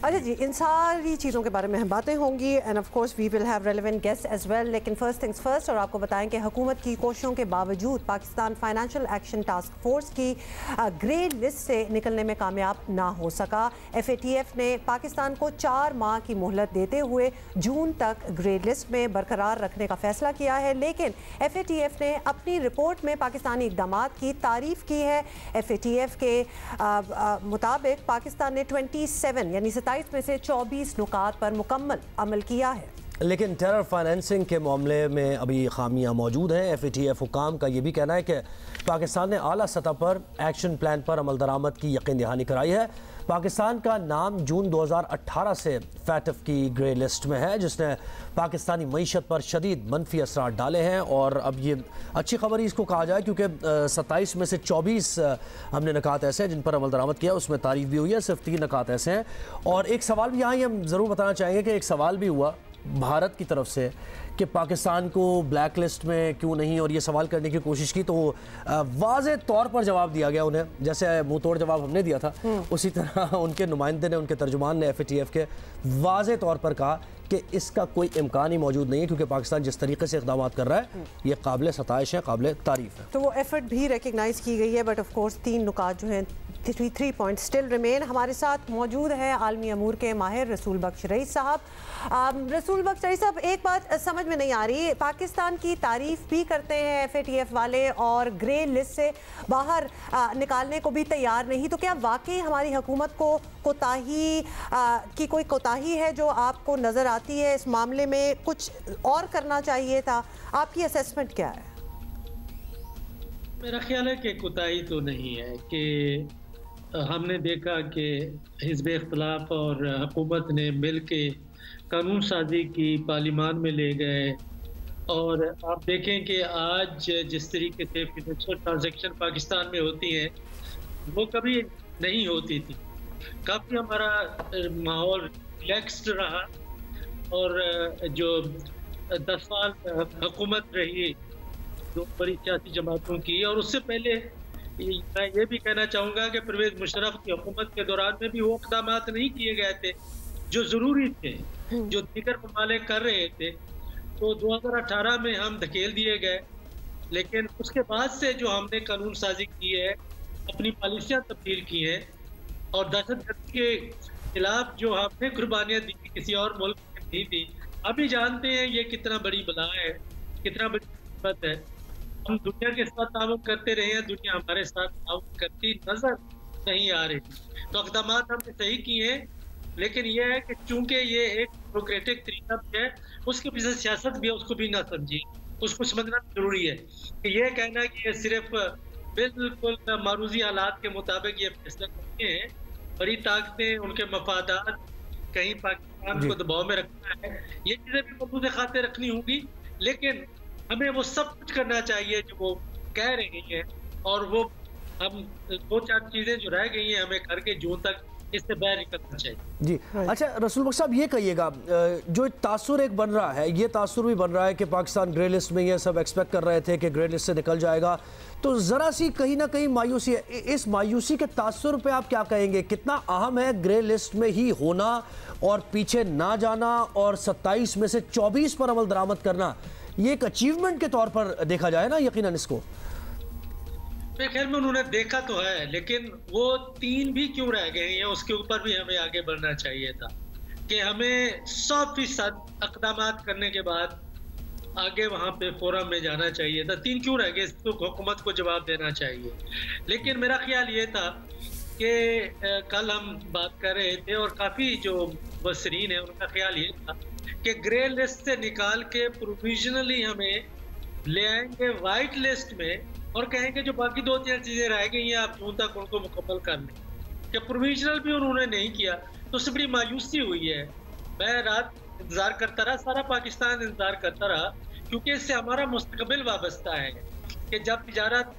अच्छा जी, इन सारी चीज़ों के बारे में हम बातें होंगी and of course we will have relevant guest as well, लेकिन फर्स्ट थिंग्स फर्स्ट, और आपको बताएं कि हुकूमत की कोशिशों के बावजूद Pakistan financial action task force की ग्रे लिस्ट से निकलने में कामयाब ना हो सका। FATF ने पाकिस्तान को 4 माह की मोहलत देते हुए जून तक ग्रे लिस्ट में बरकरार रखने का फैसला किया है, लेकिन FATF ने अपनी रिपोर्ट में पाकिस्तानी इक़दामात की तारीफ़ की है। FATF के मुताबिक पाकिस्तान ने 27 यानी 27 में से 24 नुकात पर मुकम्मल अमल किया है, लेकिन टेरर फाइनेंसिंग के मामले में अभी खामियां मौजूद हैं। FATF हुकाम का ये भी कहना है कि पाकिस्तान ने आला सतह पर एक्शन प्लान पर अमल दरामद की यकीन दहानी कराई है। पाकिस्तान का नाम जून 2018 से FATF की ग्रे लिस्ट में है, जिसने पाकिस्तानी मईशत पर शदीद मनफी असरात डाले हैं। और अब ये अच्छी खबर ही इसको कहा जाए क्योंकि 27 में से 24 हमने निकात ऐसे हैं जिन पर अमल दरामद किया, उसमें तारीफ भी हुई है, सिर्फ 3 निकात ऐसे हैं। और एक सवाल भी यहाँ हम ज़रूर बताना चाहेंगे कि एक सवाल भी हुआ भारत की तरफ से कि पाकिस्तान को ब्लैक लिस्ट में क्यों नहीं, और ये सवाल करने की कोशिश की तो वाज़े तौर पर जवाब दिया गया उन्हें, जैसे मुंह तोड़ जवाब हमने दिया था उसी तरह उनके नुमाइंदे ने, उनके तर्जुमान ने FATF के वाज़े तौर पर कहा कि इसका कोई इम्कान ही मौजूद नहीं है, क्योंकि पाकिस्तान जिस तरीके से इक़दाम कर रहा है ये काबिल सताइश है, काबिल तारीफ़ है। तो वो एफर्ट भी रिकग्नाइज़ की गई है, बट ऑफ कोर्स 3 नुकात जो हैं 3 पॉइंट्स स्टिल रिमेन। हमारे साथ मौजूद है आलमी अमूर के माहिर रसूल बख्श रईस साहब। रसूल बख्श रईस साहब, एक बात समझ में नहीं आ रही, पाकिस्तान की तारीफ भी करते हैं FATF वाले और ग्रे लिस्ट से बाहर निकालने को भी तैयार नहीं, तो क्या वाकई हमारी हुकूमत को कोताही की कोई कोताही है जो आपको नज़र आती है? इस मामले में कुछ और करना चाहिए था, आपकी असेसमेंट क्या है? मेरा ख्याल है कि कोताही तो नहीं है कि हमने देखा कि हिज़्ब इख्तिलाफ और हुकूमत ने मिल के कानून साजी की, पार्लियामान में ले गए, और आप देखें कि आज जिस तरीके से फाइनेंशियल ट्रांजैक्शन पाकिस्तान में होती हैं वो कभी नहीं होती थी। काफ़ी हमारा माहौल रिलैक्स्ड रहा, और जो 10 साल हुकूमत रही दो बड़ी सियासी जमातों की, और उससे पहले मैं ये भी कहना चाहूँगा कि परवेज़ मुशर्रफ की हुकूमत के दौरान में भी वो इक़दाम नहीं किए गए थे जो ज़रूरी थे, जो दीगर ममालिक कर रहे थे। तो 2018 में हम धकेल दिए गए, लेकिन उसके बाद से जो हमने कानून साजी की है, अपनी पॉलिसियाँ तब्दील की हैं, और दहशतगर्दी के खिलाफ जो हमने कुर्बानियाँ दी किसी और मुल्क में नहीं दी। अभी जानते हैं ये कितना बड़ी बला है, कितना बड़ी मुसीबत है। हम दुनिया के साथ ताउन करते रहे हैं, दुनिया हमारे साथ ताउन करती नजर नहीं आ रही। तो इक़दाम हमने सही किए हैं, लेकिन यह है कि चूंकि ये एक ब्यूरोक्रेटिक तरीका भी है, उसके पीछे सियासत भी है, उसको भी ना समझिए, उसको समझना जरूरी है कि यह कहना कि ये सिर्फ बिल्कुल मारूजी हालात के मुताबिक ये फैसला करते हैं, बड़ी ताकतें, उनके मफादात कहीं पाकिस्तान को दबाव में रखना है, ये चीज़ें भी मौजूद खाते रखनी होगी। लेकिन हमें वो सब कुछ करना चाहिए जो वो कह रही हैं, और वो हम 2-4 चीज़ें जो रह गई हैं हमें करके जून तक इससे बाहर निकलना चाहिए। जी अच्छा रसूल बख्श साहब, ये कहिएगा जो तासुर एक बन रहा है, ये तासुर भी बन रहा है कि पाकिस्तान ग्रे लिस्ट में, ये सब एक्सपेक्ट कर रहे थे कि ग्रे लिस्ट से निकल जाएगा, तो ज़रा सी कहीं ना कहीं मायूसी है। इस मायूसी के तासुर पे आप क्या कहेंगे? कितना अहम है ग्रे लिस्ट में ही होना और पीछे ना जाना और 27 में से 24 पर अमल दरामद करना, ये एक अचीवमेंट के तौर पर देखा जाए ना यकीनन इसको। मेरे ख्याल में उन्होंने देखा तो है, लेकिन वो 3 भी क्यों रह गए हैं उसके ऊपर भी हमें आगे बढ़ना चाहिए था कि हमें 100% इक़दामात करने के बाद आगे वहाँ पे फोरम में जाना चाहिए था। 3 क्यों रह गए, इसको हुकूमत को जवाब देना चाहिए। लेकिन मेरा ख्याल ये था कि कल हम बात कर रहे थे और काफ़ी जो बसरीन है उनका ख्याल ये था कि ग्रे लिस्ट से निकाल के प्रोविजनली हमें ले आएंगे वाइट लिस्ट में और कहेंगे जो बाकी 2-3 चीज़ें रह गई हैं आप जून तक उनको मुकम्मल कर लें। कि प्रोविजनल भी उन्होंने नहीं किया तो उससे बड़ी मायूसी हुई है। मैं रात इंतज़ार करता रहा, सारा पाकिस्तान इंतज़ार करता रहा, क्योंकि इससे हमारा मुस्तकबिल वाबस्ता है कि जब तिजारत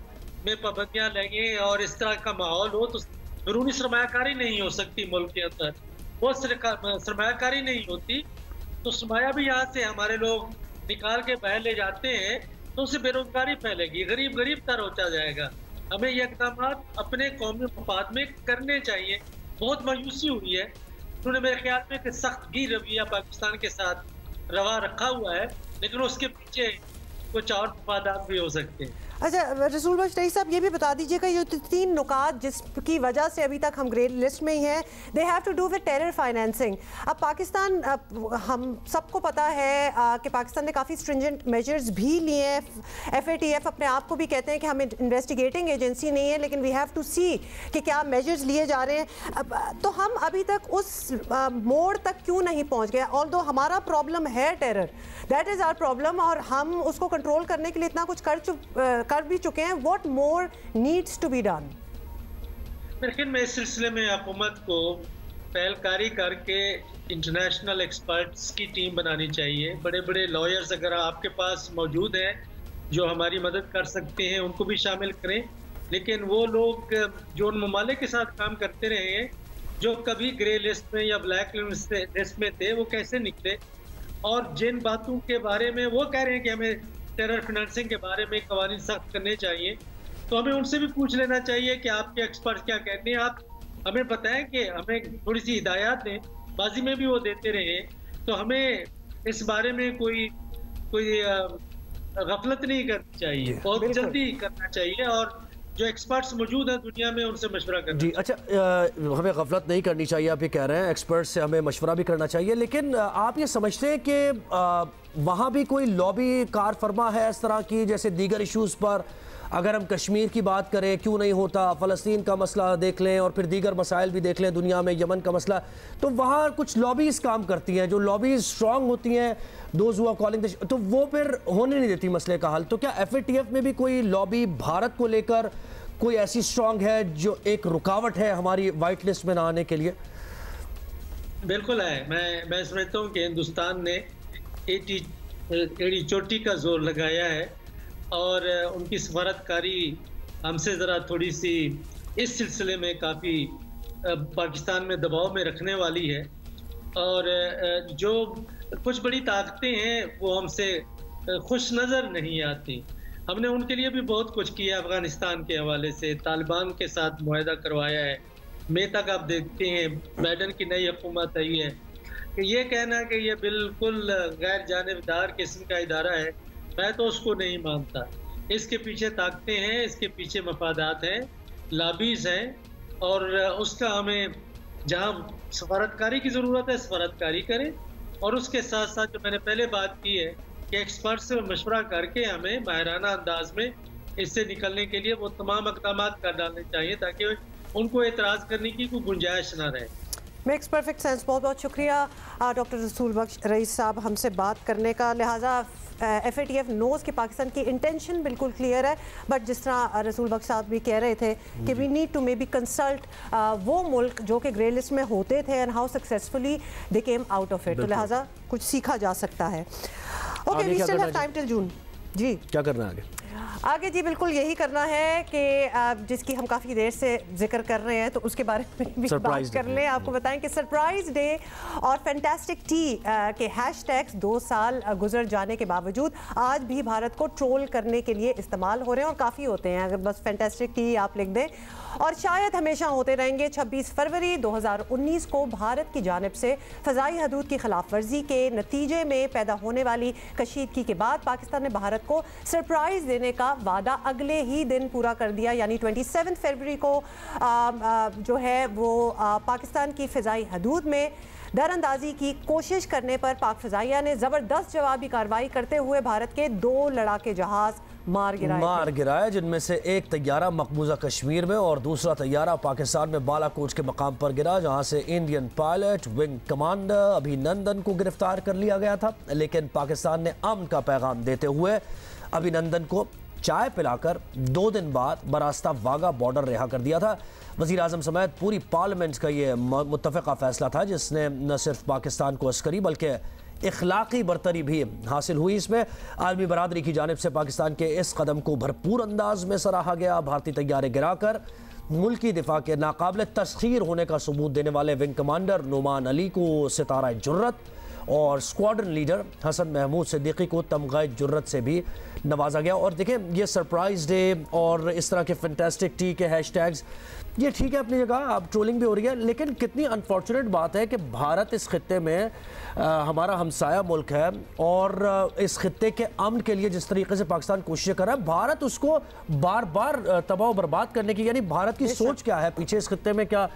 में पाबंदियाँ लगें और इस तरह का माहौल हो तो बैरूनी सरमायाकारी नहीं हो सकती मुल्क के अंदर। वो सरमायाकारी नहीं होती तो सरमाया भी यहाँ से हमारे लोग निकाल के बाहर ले जाते हैं तो उससे बेरोजगारी फैलेगी, गरीब गरीब तर होता जाएगा। हमें ये इक़दाम अपने कौमी मफाद में करने चाहिए। बहुत मायूसी हुई है, उन्होंने मेरे ख्याल में सख्त भी रवैया पाकिस्तान के साथ रवा रखा हुआ है, लेकिन उसके पीछे कुछ और मफादात भी हो सकते हैं। अच्छा रसूल बख्श रईस साहब, ये भी बता दीजिएगा ये 3 नुकात जिसकी वजह से अभी तक हम ग्रे लिस्ट में ही हैं, they have to do with terror financing. अब पाकिस्तान, हम सबको पता है कि पाकिस्तान ने काफ़ी स्ट्रिंजेंट मेजर्स भी लिए हैं। FATF अपने आप को भी कहते हैं कि हम इन्वेस्टिगेटिंग एजेंसी नहीं है, लेकिन वी हैव टू सी कि क्या मेजर्स लिए जा रहे हैं। तो हम अभी तक उस मोड़ तक क्यों नहीं पहुँच गए? ऑल्दो हमारा प्रॉब्लम है terror, that is our problem, और हम उसको कंट्रोल करने के लिए इतना कुछ कर भी चुके हैं। What more needs to be done? लेकिन मैं इस सिलसिले में हुकूमत को पहलकारी करके इंटरनेशनल एक्सपर्ट्स की टीम बनानी चाहिए। बड़े बड़े लॉयर्स अगर आपके पास मौजूद हैं जो हमारी मदद कर सकते हैं उनको भी शामिल करें। लेकिन वो लोग जो उन ममालिक के साथ काम करते रहे हैं जो कभी ग्रे लिस्ट में या ब्लैक लिस्ट में थे, वो कैसे निकले, और जिन बातों के बारे में वो कह रहे हैं कि हमें टेरर फाइनेंसिंग के बारे में कवानीन सख्त करने चाहिए, तो हमें उनसे भी पूछ लेना चाहिए कि आपके एक्सपर्ट क्या कहते हैं। आप हमें बताएं कि हमें थोड़ी सी हिदायत दें, बाजी में भी वो देते रहे, तो हमें इस बारे में कोई गफलत नहीं करनी चाहिए, बहुत जल्दी करना चाहिए और जो एक्सपर्ट्स मौजूद हैं दुनिया में उनसे मशवरा करना जी। अच्छा हमें गफलत नहीं करनी चाहिए, आप ये कह रहे हैं, एक्सपर्ट्स से हमें मशवरा भी करना चाहिए, लेकिन आप ये समझते हैं कि वहाँ भी कोई लॉबी कार फरमा है इस तरह की, जैसे दीगर इशूज़ पर? अगर हम कश्मीर की बात करें, क्यों नहीं होता, फ़लस्तीन का मसला देख लें और फिर दीगर मसाइल भी देख लें दुनिया में, यमन का मसला, तो वहाँ कुछ लॉबीज़ काम करती हैं, जो लॉबीज़ स्ट्रॉन्ग होती हैं, दोज हु आर कॉलिंग, तो वो फिर होने नहीं देती मसले का हल। तो क्या FATF में भी कोई लॉबी भारत को लेकर कोई ऐसी स्ट्रॉन्ग है जो एक रुकावट है हमारी वाइट लिस्ट में ना आने के लिए? बिल्कुल है। मैं समझता हूँ कि हिंदुस्तान ने एड़ी चोटी का जोर लगाया है और उनकी सफारतकारी हमसे ज़रा थोड़ी सी इस सिलसिले में काफ़ी पाकिस्तान में दबाव में रखने वाली है, और जो कुछ बड़ी ताकतें हैं वो हमसे खुश नज़र नहीं आती। हमने उनके लिए भी बहुत कुछ किया, अफ़गानिस्तान के हवाले से तालिबान के साथ मुआहदा करवाया है। मई तक आप देखते हैं बाइडन की नई हुकूमत आई है कि ये कहना कि ये बिल्कुल गैर जानिबदार किस्म का इदारा है, मैं तो उसको नहीं मानता। इसके पीछे ताकतें हैं, इसके पीछे मफादात हैं, लॉबीज़ हैं, और उसका हमें जहाँ सफारतकारी की ज़रूरत है सफारतकारी करें, और उसके साथ साथ जो मैंने पहले बात की है कि एक्सपर्ट से मशवरा करके हमें माहिराना अंदाज में इससे निकलने के लिए वो तमाम इक़दाम कर डालने चाहिए ताकि उनको एतराज़ करने की कोई गुंजाइश ना रहे। Makes perfect sense. बहुत बहुत शुक्रिया डॉक्टर रसूल बख्श रईस साहब हमसे बात करने का। लिहाजा FATF नोज़ कि पाकिस्तान की इंटेंशन बिल्कुल क्लियर है, बट जिस तरह रसूल बख्श साहब भी कह रहे थे कि we need to maybe consult वो मुल्क जो कि ग्रे लिस्ट में होते थे and how successfully they came out of it, तो लिहाजा कुछ सीखा जा सकता है। Okay, we still have time till June. जी, क्या करना है आगे? आगे जी बिल्कुल यही करना है कि जिसकी हम काफ़ी देर से जिक्र कर रहे हैं तो उसके बारे में भी बात कर लें। आपको बताएं कि सरप्राइज डे और फैंटास्टिक टी के हैशटैग्स 2 साल गुजर जाने के बावजूद आज भी भारत को ट्रोल करने के लिए इस्तेमाल हो रहे हैं और काफ़ी होते हैं। अगर बस फैंटास्टिक टी आप लिख दें और शायद हमेशा होते रहेंगे। 26 फरवरी 2019 को भारत की जानिब से फ़ज़ाई हदूद की खिलाफ वर्जी के नतीजे में पैदा होने वाली कशीदगी के बाद पाकिस्तान ने भारत को सरप्राइज़ देने का वादा अगले ही दिन पूरा कर दिया, यानी 27 फरवरी को जो है वो पाकिस्तान की फ़ज़ाई हदूद में दरअंदाजी की कोशिश करने पर पाक फ़ज़ाइया ने ज़बरदस्त जवाबी कार्रवाई करते हुए भारत के 2 लड़ाके जहाज़ मार गिराए, जिनमें से एक तैयारा मकबूजा कश्मीर में और दूसरा तैयारा पाकिस्तान में बालाकोट के मकाम पर गिरा, जहां से इंडियन पायलट विंग कमांडर अभिनंदन को गिरफ्तार कर लिया गया था। लेकिन पाकिस्तान ने अमन का पैगाम देते हुए अभिनंदन को चाय पिलाकर 2 दिन बाद बरास्ता वाघा बॉर्डर रिहा कर दिया था। वज़ीर आज़म समेत पूरी पार्लियामेंट का ये मुत्तफ़क़ा फैसला था, जिसने न सिर्फ पाकिस्तान को अस्करी बल्कि इखलाकी बरतरी भी हासिल हुई। इसमें आलमी बरादरी की जानिब से पाकिस्तान के इस कदम को भरपूर अंदाज में सराहा गया। भारतीय तैयारे गिराकर मुल्की दिफा के नाकाबिल तस्खीर होने का सबूत देने वाले विंग कमांडर नुमान अली को सितारा जुर्रत और स्क्वाड्रन लीडर हसन महमूद सिद्दीकी को तमग़े जुर्रत से भी नवाजा गया। और देखें, ये सरप्राइज डे और इस तरह के फैंटास्टिक टी के हैशटैग्स ये ठीक है अपनी जगह, अब ट्रोलिंग भी हो रही है, लेकिन कितनी अनफॉर्चुनेट बात है कि भारत इस खित्ते में हमारा हमसाया मुल्क है और इस खित्ते के अमन के लिए जिस तरीके से पाकिस्तान कोशिशें कर रहा है, भारत उसको बार बार तबाह बर्बाद करने की, यानी भारत की सोच क्या है पीछे इस खित्ते में, क्या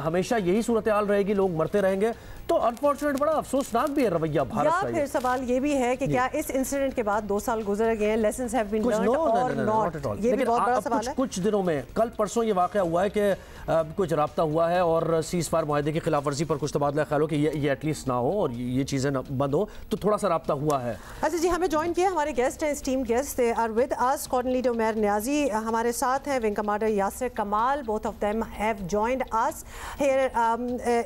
हमेशा यही सूरत हाल रहेगी, लोग मरते रहेंगे? तो अनफॉर्चुनेट बड़ा अफसोसनाक भी है रवैया भारत का। फिर सवाल ये भी है कि क्या इस इंसिडेंट के बाद 2 साल गुजर गए, लेसन्स हैव बीन लर्न्ड और नॉट? ये भी बहुत बड़ा सवाल है। कुछ दिनों में कल परसों ये वाकया हुआ है कि कुछ राब्ता हुआ है और सीज़ फायर मुआहदे की खिलाफ वर्जी पर कुछ तबादला ख्याल हो कि ये एटलीस्ट ना हो और ये चीज़ें ना बंद हो, तो थोड़ा सा राब्ता हुआ है। अच्छा जी, हमें ज्वाइन किया हमारे गेस्ट हैं, steam guest, they are with us. Squadron leader Umair Niazi हमारे साथ हैं, wing commander Yasir Kamal, both of them have joined us here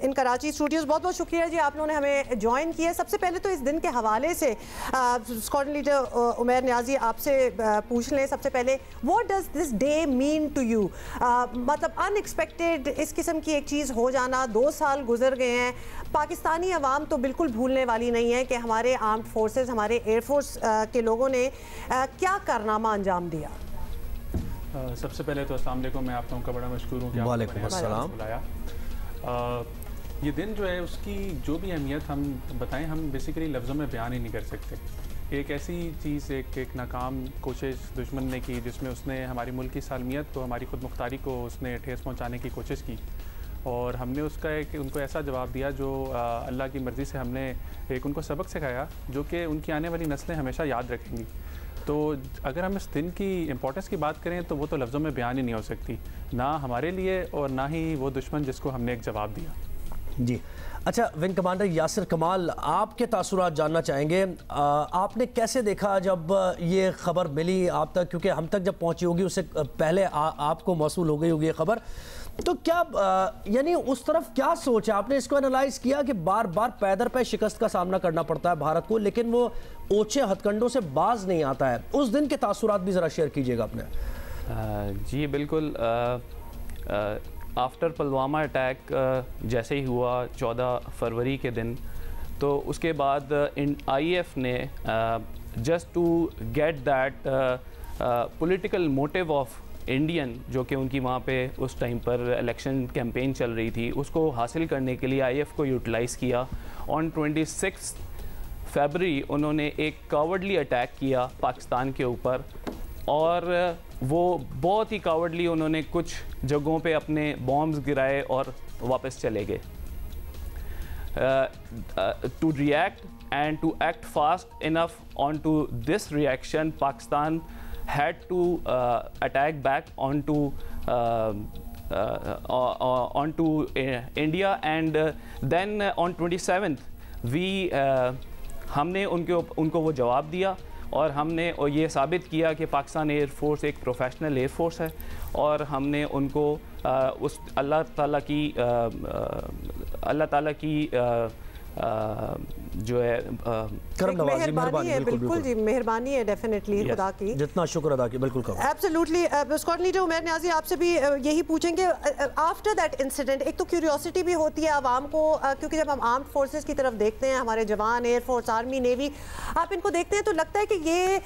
in Karachi studios. बहुत बहुत शुक्रिया जी आप लोगों ने हमें ज्वाइन किया। सबसे पहले तो इस दिन के हवाले से स्क्वाड्रन लीडर उमैर नियाजी आपसे पूछ लें सबसे पहले, what does this day mean to you? मतलब अनएक्सपेक्टेड इस किस्म की एक चीज़ हो जाना, 2 साल गुजर गए हैं, पाकिस्तानी अवाम तो बिल्कुल भूलने वाली नहीं है कि हमारे आर्म्ड फोर्सेस, हमारे एयरफोर्स के लोगों ने क्या कारनामा अंजाम दिया। सबसे पहले तो अस्सलाम वालेकुम, मैं आप लोगों का बड़ा मशकूर हूँ कि वालेकुम अस्सलाम बुलाया। ये दिन जो है उसकी जो भी अहमियत हम बताएं, हम बेसिकली लफ्ज़ों में बयान ही नहीं कर सकते। एक ऐसी चीज़, एक नाकाम कोशिश दुश्मन ने की जिसमें उसने हमारी मुल्क की सालमियत को, हमारी खुद मुख्तारी को उसने ठेस पहुंचाने की कोशिश की और हमने उसका उनको ऐसा जवाब दिया जो अल्लाह की मर्ज़ी से हमने एक उनको सबक सिखाया जो कि उनकी आने वाली नस्लें हमेशा याद रखेंगी। तो अगर हम इस दिन की इम्पोर्टेंस की बात करें तो वो तो लफ्ज़ों में बयान ही नहीं हो सकती, ना हमारे लिए और ना ही वो दुश्मन जिसको हमने एक जवाब दिया। जी अच्छा, विंग कमांडर यासिर कमाल, आपके तासुरात जानना चाहेंगे। आपने कैसे देखा जब ये खबर मिली आप तक, क्योंकि हम तक जब पहुंची होगी उससे पहले आपको मौसूल हो गई होगी ये खबर, तो क्या यानी उस तरफ क्या सोचा आपने? इसको एनालाइज किया कि बार बार पैदर पे शिकस्त का सामना करना पड़ता है भारत को, लेकिन वो ओछे हथकंडों से बाज नहीं आता है। उस दिन के तासुरात भी ज़रा शेयर कीजिएगा अपने। जी बिल्कुल, आफ्टर पुलवामा अटैक जैसे ही हुआ 14 फरवरी के दिन, तो उसके बाद IAF ने just to get that political motive of Indian, जो कि उनकी वहाँ पे उस टाइम पर इलेक्शन कैंपेन चल रही थी, उसको हासिल करने के लिए IAF को यूटिलाइज़ किया। ऑन 26 फरवरी उन्होंने एक कावर्डली अटैक किया पाकिस्तान के ऊपर और वो बहुत ही कावर्डली उन्होंने कुछ जगहों पे अपने बॉम्ब्स गिराए और वापस चले गए। To react and to act fast enough on to this reaction, Pakistan had to attack back onto India, and then on 27th हमने उनको वो जवाब दिया और हमने ये साबित किया कि पाकिस्तान एयर फोर्स एक प्रोफेशनल एयर फोर्स है और हमने उनको उस अल्लाह ताला की जो है करम नवाजी, मेहरबानी है, बिल्कुल जी, मेहरबानी है डेफिनेटली खुदा की, जितना शुक्र अदा की, बिल्कुल करो। Absolutely. Squad leader Umair Niazi, आपसे भी यही पूछेंगे आफ्टर दैट इंसिडेंट, एक तो क्यूरियोसिटी भी होती है आवाम को, क्योंकि जब हम आर्म्ड फोर्सेस की तरफ देखते हैं, हमारे जवान, एयरफोर्स, आर्मी, नेवी, आप इनको देखते हैं तो लगता है कि ये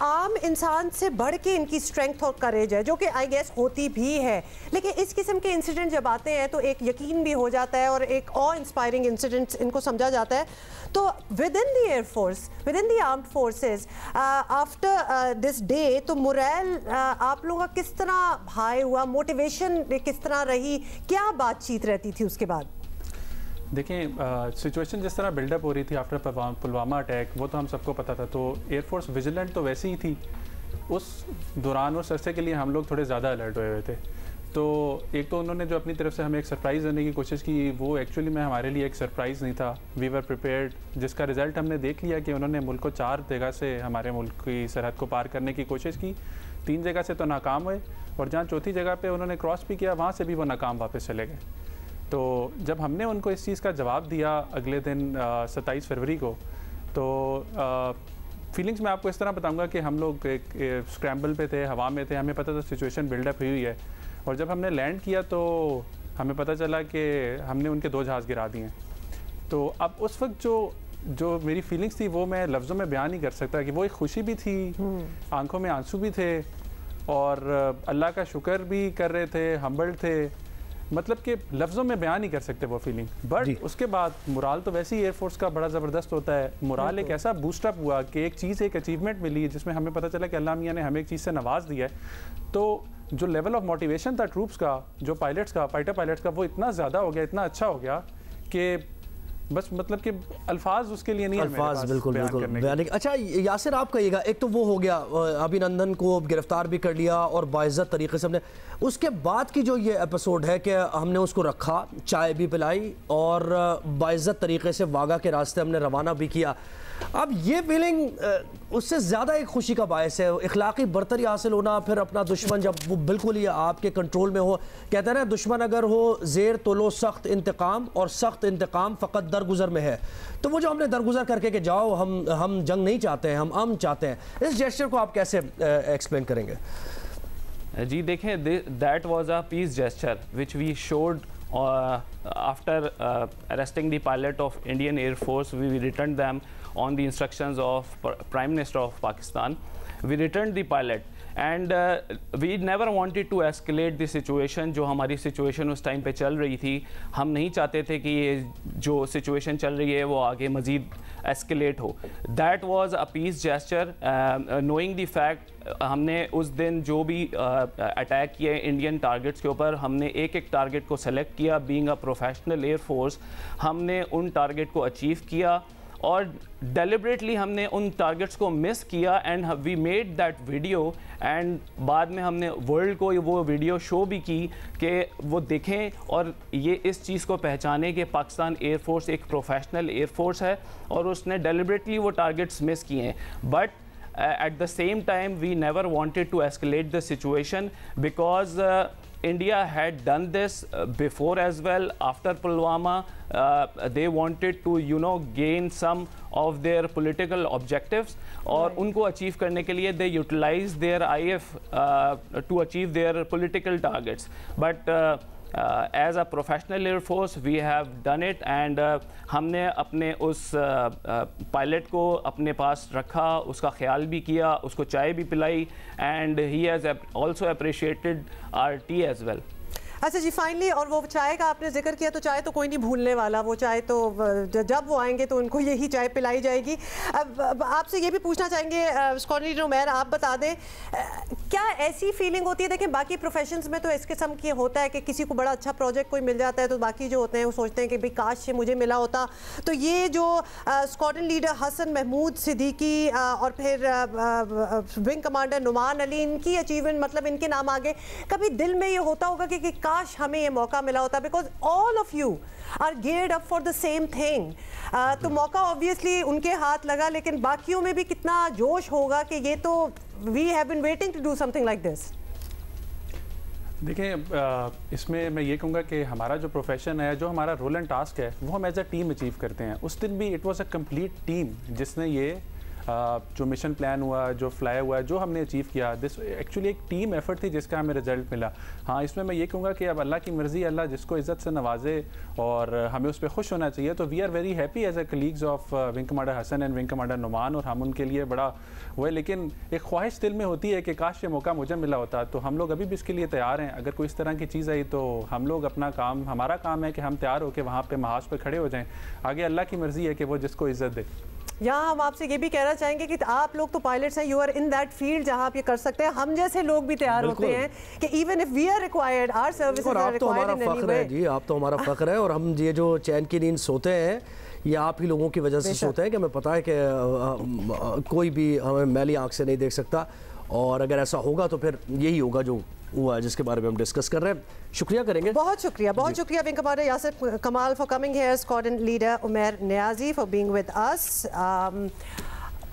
आम इंसान से बढ़ के इनकी स्ट्रेंथ और करेज है, जो कि आई गेस होती भी है। लेकिन इस किस्म के इंसिडेंट जब आते हैं तो एक यकीन भी हो जाता है और एक ऑ इंस्पायरिंग इंसिडेंट इनको समझा जाता है। तो with in the air force, with in the armed forces, after this day, तो मोरल आप लोगों का किस तरह हाई हुआ, मोटिवेशन किस तरह रही, क्या बातचीत रहती थी उसके बाद? देखें, सिचुएशन जिस तरह बिल्डअप हो रही थी आफ्टर पुलवामा अटैक, वो तो हम सबको पता था। तो एयरफोर्स विजिलेंट तो वैसे ही थी, उस दौरान उस अरसे के लिए हम लोग थोड़े ज़्यादा अलर्ट हुए हुए थे। तो एक तो उन्होंने जो अपनी तरफ से हमें एक सरप्राइज़ देने की कोशिश की, वो एक्चुअली में हमारे लिए एक सरप्राइज़ नहीं था, वी वर प्रिपेयर्ड, जिसका रिज़ल्ट हमने देख लिया कि उन्होंने मुल्क को 4 जगह से, हमारे मुल्क की सरहद को पार करने की कोशिश की, 3 जगह से तो नाकाम हुए, और जहाँ चौथी जगह पे उन्होंने क्रॉस भी किया, वहाँ से भी वो नाकाम वापस चले गए। तो जब हमने उनको इस चीज़ का जवाब दिया अगले दिन 27 फरवरी को, तो फीलिंग्स मैं आपको इस तरह बताऊंगा कि हम लोग एक स्क्रैम्बल पे थे, हवा में थे, हमें पता था सिचुएशन बिल्डअप हुई है, और जब हमने लैंड किया तो हमें पता चला कि हमने उनके 2 जहाज़ गिरा दिए। तो अब उस वक्त जो मेरी फीलिंग्स थी वो मैं लफ्ज़ों में बयान नहीं कर सकता, कि वो एक खुशी भी थी, आंखों में आंसू भी थे, और अल्लाह का शुक्र भी कर रहे थे, हम्बल्ड थे, मतलब कि लफ्ज़ों में बयान नहीं कर सकते वो फीलिंग। बट उसके बाद मोराल तो वैसे ही एयरफोर्स का बड़ा ज़बरदस्त होता है। मोराल एक ऐसा बूस्टअप हुआ कि एक चीज़, एक अचीवमेंट मिली जिसमें हमें पता चला कि अल्लाह मियाँ ने हमें एक चीज़ से नवाज दिया है। तो जो लेवल ऑफ मोटिवेशन था ट्रूप्स का, जो पायलट्स का, फाइटर पायलट्स का, वो इतना ज़्यादा हो गया, इतना अच्छा हो गया कि बस मतलब कि अल्फाज उसके लिए नहीं, अल्फाज बिल्कुल बिल्कुल। अच्छा यासिर, आप कहिएगा, एक तो वो हो गया, अभिनंदन को गिरफ्तार भी कर लिया और बाइज्जत तरीके से हमने, उसके बाद की जो ये एपिसोड है कि हमने उसको रखा, चाय भी पिलाई और बाइज्जत तरीके से वागा के रास्ते हमने रवाना भी किया। अब ये फीलिंग उससे ज़्यादा एक खुशी का बायस है, इखलाकी बरतरी हासिल होना, फिर अपना दुश्मन जब वो बिल्कुल ही आपके कंट्रोल में हो, कहते हैं ना दुश्मन अगर हो ज़ेर तो लो सख्त इंतकाम, और सख्त इंतकाम फ़कत दरगुजर में है। तो वो जो हमने दरगुजर करके कि जाओ हम जंग नहीं चाहते हैं, हम अमन चाहते हैं, इस जेस्चर को आप कैसे एक्सप्लेन करेंगे? जी देखें, that was a peace gesture which we showed after arresting the pilot of Indian Air Force. We returned them on the instructions of Prime Minister of Pakistan. We returned the pilot and we never wanted to escalate the situation. जो हमारी situation उस time पे चल रही थी, हम नहीं चाहते थे कि ये जो situation चल रही है वो आगे मज़ीद escalate हो. That was a peace gesture, knowing the fact हमने उस दिन जो भी अटैक किए इंडियन टारगेट्स के ऊपर, हमने एक एक टारगेट को सेलेक्ट किया। बीइंग अ प्रोफेशनल एयरफोर्स हमने उन टारगेट को अचीव किया और डेलिबरेटली हमने उन टारगेट्स को मिस किया and we made that video and बाद में हमने वर्ल्ड को वो वीडियो शो भी की कि वो देखें और ये इस चीज़ को पहचाने कि पाकिस्तान एयरफोर्स एक प्रोफेशनल एयरफोर्स है और उसने डेलिबरेटली वो टारगेट्स मिस किए हैं। But at the same time we never wanted to escalate the situation because India had done this before as well. After Pulwama they wanted to gain some of their political objectives और उनको achieve करने के लिए they utilized their IF to achieve their political targets. But as a professional air force we have done it and हमने अपने उस pilot को अपने पास रखा, उसका ख्याल भी किया, उसको चाय भी पिलाई and he has also appreciated our tea as well. अच्छा जी, फाइनली, और वो चाय का आपने जिक्र किया तो चाय तो कोई नहीं भूलने वाला, वो चाय तो जब वो आएंगे तो उनको यही चाय पिलाई जाएगी। अब आपसे ये भी पूछना चाहेंगे स्क्वाड लीडर उमैर, आप बता दें क्या ऐसी फीलिंग होती है, देखें बाकी प्रोफेशंस में तो इस किस्म की होता है कि किसी को बड़ा अच्छा प्रोजेक्ट कोई मिल जाता है तो बाकी जो होते हैं वो सोचते हैं कि भाई काश से मुझे मिला होता। तो ये जो स्क्वाड्रन लीडर हसन महमूद सिद्दीकी और फिर विंग कमांडर नुमान अली, इनकी अचीवमेंट मतलब इनके नाम आगे, कभी दिल में ये होता होगा कि काश हमें ये मौका मिला होता, because all of you are geared up for the same thing. तो मौका ऑब्वियसली उनके हाथ लगा, लेकिन बाकियों में भी कितना जोश होगा कि ये तो we have been waiting to do something like this. देखें, इसमें मैं ये कहूँगा कि हमारा जो प्रोफेशन है, जो हमारा रोल एंड टास्क है, वो हम एज अ टीम अचीव करते हैं। उस दिन भी it was a complete team जिसने ये जो मिशन प्लान हुआ, जो फ्लाई हुआ, जो हमने अचीव किया, दिस एक्चुअली एक टीम एफर्ट थी जिसका हमें रिजल्ट मिला। हाँ, इसमें मैं ये कहूँगा कि अब अल्लाह की मर्ज़ी, अल्लाह जिसको इज़्ज़त से नवाजे और हमें उस पर खुश होना चाहिए। तो we are very happy as a colleagues of wing commander Hasan and wing commander Numan, और हम उनके लिए बड़ा वो है। लेकिन एक ख्वाहिश दिल में होती है कि काश ये मौका मुझे मिला होता। तो हम लोग अभी भी इसके लिए तैयार हैं। अगर कोई इस तरह की चीज़ आई तो हम लोग अपना काम, हमारा काम है कि हम तैयार होकर वहाँ पर महाज पर खड़े हो जाएँ। आगे अल्लाह की मर्ज़ी है कि वो जिसको इज़्ज़त दे। यहाँ हम आपसे ये भी कहना चाहेंगे कि आप लोग तो पायलट्स हैं, you are in that field जहाँ आप ये कर सकते हैं। हम जैसे लोग भी तैयार होते हैं कि even if we are required, our services are required in any way. जी, आप तो हमारा फख्र है। और हम ये जो चैन की नींद सोते हैं, ये आप ही लोगों की वजह से सोते हैं कि हमें पता है कि कोई भी हमें मैली आंख से नहीं देख सकता। और अगर ऐसा होगा तो फिर यही होगा जो हुआ है, जिसके बारे में हम डिस्कस कर रहे हैं। शुक्रिया करेंगे। बहुत शुक्रिया wing commander Yasir Kamal for coming here, squadron leader Umair Niazi for being with us.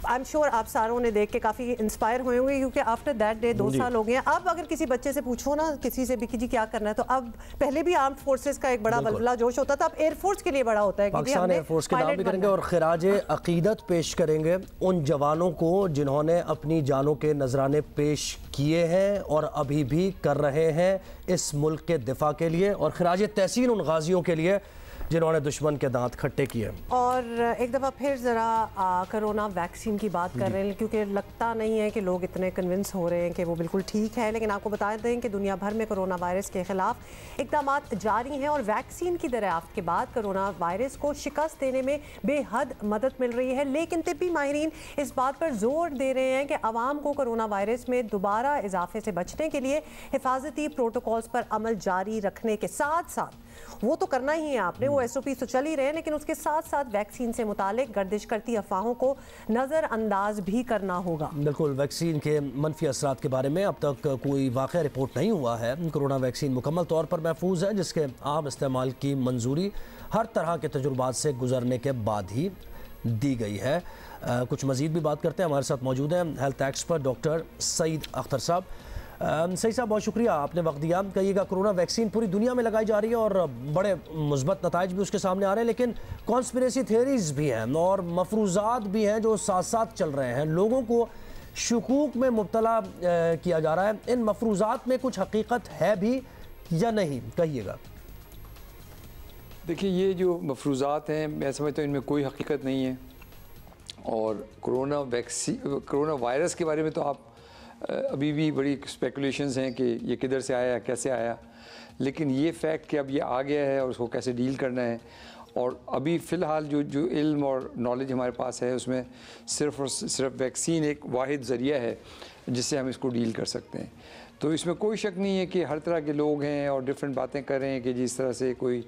I am sure आप सारों ने देख के काफ़ी इंस्पायर हुए होंगे, क्योंकि आफ्टर दैट डे 2 साल हो गए हैं। अब अगर किसी बच्चे से पूछो ना, किसी से भी कि जी क्या करना है, तो अब पहले भी आर्म्ड फोर्सेस का एक बड़ा बलबला जोश होता था, अब एयरफोर्स के लिए बड़ा होता है। पाकिस्तान एयरफोर्स के नाम भी करेंगे और खिराज अकीदत पेश करेंगे उन जवानों को जिन्होंने अपनी जानों के नजराने पेश किए हैं और अभी भी कर रहे हैं इस मुल्क के दिफा के लिए, और खिराज तहसीन उन गाजियों के लिए जिन्होंने दुश्मन के दांत खट्टे किए। और एक दफ़ा फिर ज़रा कोरोना वैक्सीन की बात कर रहे हैं, क्योंकि लगता नहीं है कि लोग इतने कन्विंस हो रहे हैं कि वो बिल्कुल ठीक है। लेकिन आपको बता दें कि दुनिया भर में कोरोना वायरस के खिलाफ इक़दाम जारी हैं और वैक्सीन की दरियाफ्त के बाद कोरोना वायरस को शिकस्त देने में बेहद मदद मिल रही है। लेकिन तिब्बी माहिरीन इस बात पर जोर दे रहे हैं कि आवाम को कोरोना वायरस में दोबारा इजाफे से बचने के लिए हिफाजती प्रोटोकॉल्स पर अमल जारी रखने के साथ साथ, वो तो करना ही है आपने, वो SOP तो चल ही रहे हैं, लेकिन उसके साथ साथ वैक्सीन से मुतालिक गर्दिश करती अफवाहों को नज़रअंदाज भी करना होगा। बिल्कुल, वैक्सीन के मनफी असरात के बारे में अब तक कोई वाक़या रिपोर्ट नहीं हुआ है। कोरोना वैक्सीन मुकम्मल तौर पर महफूज है, जिसके आम इस्तेमाल की मंजूरी हर तरह के तजुर्बात से गुजरने के बाद ही दी गई है। कुछ मज़ीद भी बात करते हैं। हमारे साथ मौजूद हैं health expert doctor Saeed Akhtar साहब। सही साहब, बहुत शुक्रिया, आपने वक्त दिया। कहिएगा, कोरोना वैक्सीन पूरी दुनिया में लगाई जा रही है और बड़े मुस्बत नताइज भी उसके सामने आ रहे हैं, लेकिन कॉन्स्पिरेसी थियरीज भी हैं और मफरूज़ात भी हैं जो साथ साथ चल रहे हैं। लोगों को शुकूक में मुब्तला किया जा रहा है। इन मफरूज़ात में कुछ हकीकत है भी या नहीं, कहिएगा। देखिए, ये जो मफरूज़ात हैं, मैं समझता हूँ इनमें कोई हकीकत नहीं है। और कोरोना वायरस के बारे में तो आप अभी भी बड़ी स्पेकुलेशंस हैं कि ये किधर से आया, कैसे आया। लेकिन ये फैक्ट कि अब ये आ गया है और उसको कैसे डील करना है, और अभी फ़िलहाल जो इल्म और नॉलेज हमारे पास है, उसमें सिर्फ़ और सिर्फ वैक्सीन एक वाहिद ज़रिया है जिससे हम इसको डील कर सकते हैं। तो इसमें कोई शक नहीं है कि हर तरह के लोग हैं और डिफरेंट बातें कर रहे हैं कि जिस तरह से कोई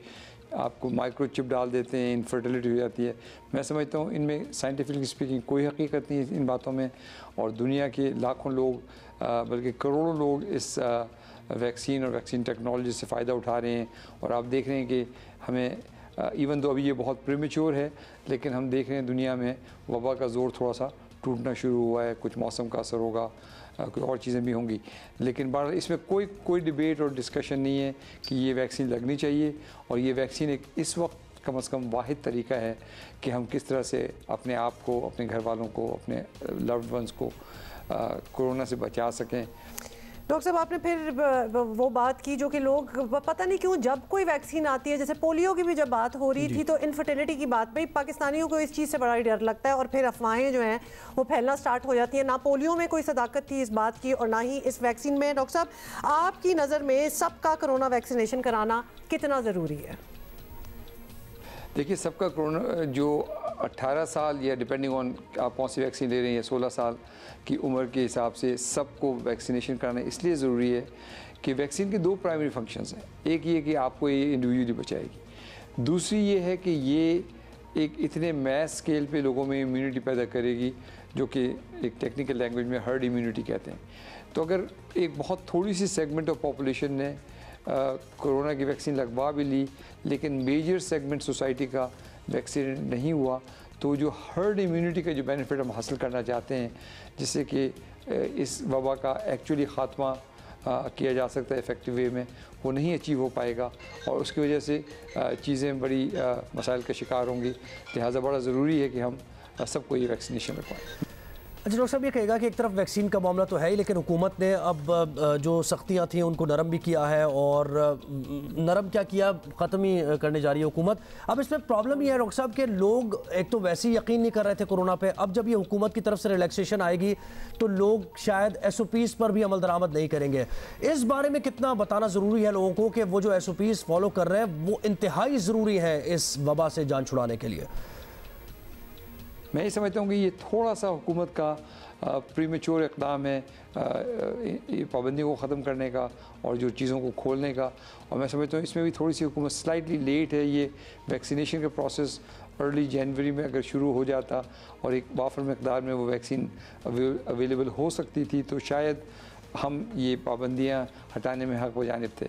आपको माइक्रोचिप डाल देते हैं, इनफर्टिलिटी हो जाती है। मैं समझता हूँ इनमें साइंटिफिकली स्पीकिंग कोई हकीकत नहीं है इन बातों में, और दुनिया के लाखों लोग बल्कि करोड़ों लोग इस वैक्सीन और वैक्सीन टेक्नोलॉजी से फ़ायदा उठा रहे हैं। और आप देख रहे हैं कि हमें इवन तो अभी ये बहुत प्रीमेच्योर है, लेकिन हम देख रहे हैं दुनिया में वबा का ज़ोर थोड़ा सा टूटना शुरू हुआ है। कुछ मौसम का असर होगा, कोई और चीज़ें भी होंगी, लेकिन बहरहाल इसमें कोई डिबेट और डिस्कशन नहीं है कि ये वैक्सीन लगनी चाहिए। और ये वैक्सीन एक इस वक्त कम से कम वाहिद तरीका है कि हम किस तरह से अपने आप को, अपने घर वालों को, अपने लव्ड वंस को कोरोना से बचा सकें। डॉक्टर साहब, आपने फिर वो बात की जो कि लोग पता नहीं क्यों जब कोई वैक्सीन आती है, जैसे पोलियो की भी जब बात हो रही थी तो इनफर्टिलिटी की बात, भाई पाकिस्तानियों को इस चीज़ से बड़ा ही डर लगता है और फिर अफवाहें जो हैं वो फैलना स्टार्ट हो जाती हैं। ना पोलियो में कोई सदाकत थी इस बात की और ना ही इस वैक्सीन में। डॉक्टर साहब, आपकी नज़र में सबका कोरोना वैक्सीनेशन कराना कितना ज़रूरी है? देखिए, सबका कोरोना जो 18 साल या डिपेंडिंग ऑन आप कौन सी वैक्सीन ले रहे हैं, या 16 साल की उम्र के हिसाब से सबको वैक्सीनेशन कराना इसलिए ज़रूरी है कि वैक्सीन के 2 प्राइमरी फंक्शंस हैं। एक ये कि आपको ये इंडिविजुअली बचाएगी, दूसरी ये है कि ये एक इतने मैस स्केल पे लोगों में इम्यूनिटी पैदा करेगी, जो कि एक टेक्निकल लैंग्वेज में हर्ड इम्यूनिटी कहते हैं। तो अगर एक बहुत थोड़ी सी सेगमेंट ऑफ पॉपुलेशन ने कोरोना की वैक्सीन लगवा भी ली, लेकिन मेजर सेगमेंट सोसाइटी का वैक्सीन नहीं हुआ, तो जो हर्ड इम्यूनिटी का जो बेनिफिट हम हासिल करना चाहते हैं, जिससे कि इस वबा का एक्चुअली ख़ात्मा किया जा सकता है इफ़ेक्टिव वे में, वो नहीं अचीव हो पाएगा और उसकी वजह से चीज़ें बड़ी मसाइल का शिकार होंगी। लिहाजा बड़ा ज़रूरी है कि हम सबको ये वैक्सीनेशन रखवाएं। अच्छा डॉक्टर साहब, ये कहेगा कि एक तरफ वैक्सीन का मामला तो है ही, लेकिन हुकूमत ने अब जो सख्तियाँ थी उनको नरम भी किया है और नरम क्या किया, ख़त्म ही करने जा रही है हुकूमत। अब इसमें प्रॉब्लम ये है डॉक्टर साहब कि लोग एक तो वैसे ही यकीन नहीं कर रहे थे कोरोना पे, अब जब ये हुकूमत की तरफ से रिलैक्सेशन आएगी तो लोग शायद SOPs पर भी अमल दरामद नहीं करेंगे। इस बारे में कितना बताना ज़रूरी है लोगों को कि वो जो SOPs फॉलो कर रहे हैं वो इंतहाई ज़रूरी है इस वबा से जान छुड़ाने के लिए? मैं ये समझता हूँ कि ये थोड़ा सा हुकूमत का प्रीमेच्योर इक़दाम है ये पाबंदियों को ख़त्म करने का और जो चीज़ों को खोलने का, और मैं समझता हूँ इसमें भी थोड़ी सी हुकूमत स्लाइटली लेट है। ये वैक्सीनेशन का प्रोसेस अर्ली जनवरी में अगर शुरू हो जाता और एक वाफर मकदार में वो वैक्सीन अवेलेबल हो सकती थी तो शायद हम ये पाबंदियाँ हटाने में हक़ बजानिब थे।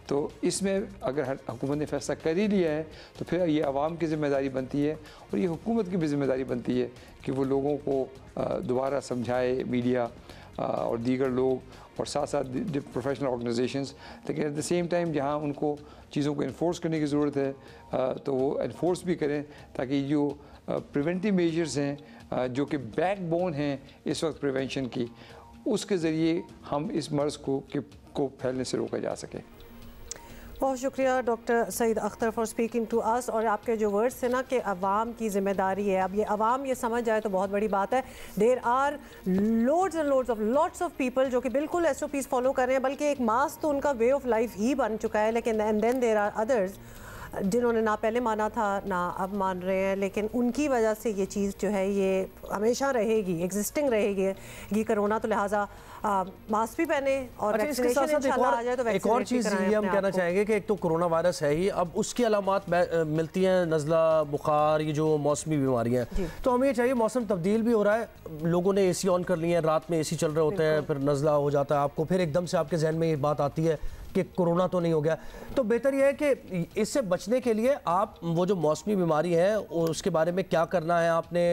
तो इसमें अगर हुकूमत ने फ़ैसला कर ही लिया है तो फिर ये आवाम की ज़िम्मेदारी बनती है और ये हुकूमत की भी ज़िम्मेदारी बनती है कि वो लोगों को दोबारा समझाए, मीडिया और दीगर लोग और साथ साथ प्रोफेशनल ऑर्गेनाइजेशंस, लेकिन एट द सेम टाइम जहाँ उनको चीज़ों को इन्फोर्स करने की ज़रूरत है तो वो इन्फोर्स भी करें ताकि जो प्रिवेंटिव मेजर्स हैं जो कि बैकबोन हैं इस वक्त प्रिवेंशन की, उसके ज़रिए हम इस मर्ज़ को फैलने से रोका जा सके। बहुत शुक्रिया doctor Saeed Akhtar for speaking to us. और आपके जो वर्ड्स थे ना कि अवाम की ज़िम्मेदारी है, अब ये अवाम ये समझ जाए तो बहुत बड़ी बात है। There are lots of people जो कि बिल्कुल SOPs फॉलो कर रहे हैं, बल्कि एक मास तो उनका वे ऑफ लाइफ ही बन चुका है। लेकिन and then there are others जिन्होंने ना पहले माना था ना अब मान रहे हैं, लेकिन उनकी वजह से ये चीज़ जो है ये हमेशा रहेगी, एग्जिस्टिंग रहेगी ये कोरोना। तो लिहाजा मास्क भी पहने और वैक्सीनेशन इंशाल्लाह आ जाए तो एक और चीज़ ये हम कहना चाहेंगे कि एक तो कोरोना वायरस है ही, अब उसकी अलामात मिलती हैं, नज़ला, बुखार, ये जो मौसमी बीमारियाँ हैं, तो हमें ये चाहिए, मौसम तब्दील भी हो रहा है, लोगों ने AC ऑन कर लिए हैं, रात में AC चल रहे होते हैं, फिर नज़ला हो जाता है आपको, फिर एकदम से आपके जहन में ये बात आती है कि कोरोना तो नहीं हो गया। तो बेहतर यह है कि इससे बचने के लिए आप वो जो मौसमी बीमारी है उसके बारे में क्या करना है, आपने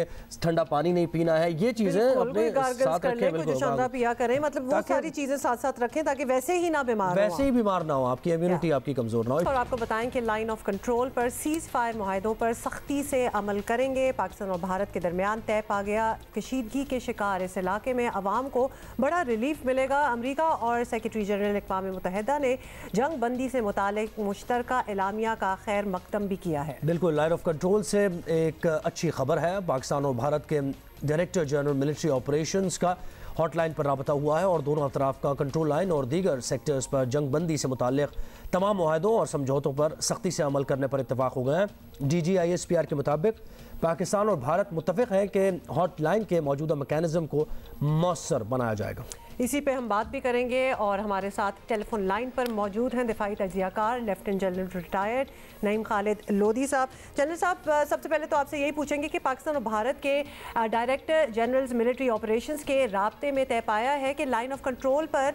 ठंडा पानी नहीं पीना है, ये चीज़ें अपने साथ रखें, बिल्कुल पिया करें, मतलब वो सारी चीज़ें साथ साथ रखें ताकि वैसे ही ना बीमार वैसे ही बीमार ना हो, आपकी इम्यूनिटी आपकी कमज़ोर ना हो। और आपको बताएं कि लाइन ऑफ कंट्रोल पर सीज़ फायर मुआहदों पर सख्ती से अमल करेंगे। पाकिस्तान और भारत के दरमियान तय पा गया कशीदगी के शिकार इस इलाके में अवाम को बड़ा रिलीफ मिलेगा। अमरीका और सेक्रेटरी जनरल अक़वाम मुत्तहिदा ने जंग बंदी से मुतालिक मुश्तरका एलामिया का खैर मकदम भी किया है। बिल्कुल, लाइन ऑफ कंट्रोल से एक अच्छी खबर है। पाकिस्तान और भारत के डायरेक्टर जनरल मिलिट्री ऑपरेशंस का हॉटलाइन पर राबता हुआ है और दोनों अतराफ का कंट्रोल लाइन और दीगर सेक्टर्स पर जंग बंदी से मुतालिक तमाम मुआहदों और समझौतों पर सख्ती से अमल करने पर इत्तफाक हो गए हैं। DGISPR के मुताबिक पाकिस्तान और भारत मुत्तफिक हैं कि हॉटलाइन के मौजूदा मैकेनिज्म को मौसर बनाया जाएगा। इसी पे हम बात भी करेंगे और हमारे साथ टेलीफोन लाइन पर मौजूद हैं दिफाई तजियाकार lieutenant general retired Naeem Khalid Lodhi साहब। जनरल साहब, सबसे पहले तो आपसे यही पूछेंगे कि पाकिस्तान और भारत के डायरेक्टर जनरल्स मिलिट्री ऑपरेशंस के राब्ते में तय पाया है कि लाइन ऑफ कंट्रोल पर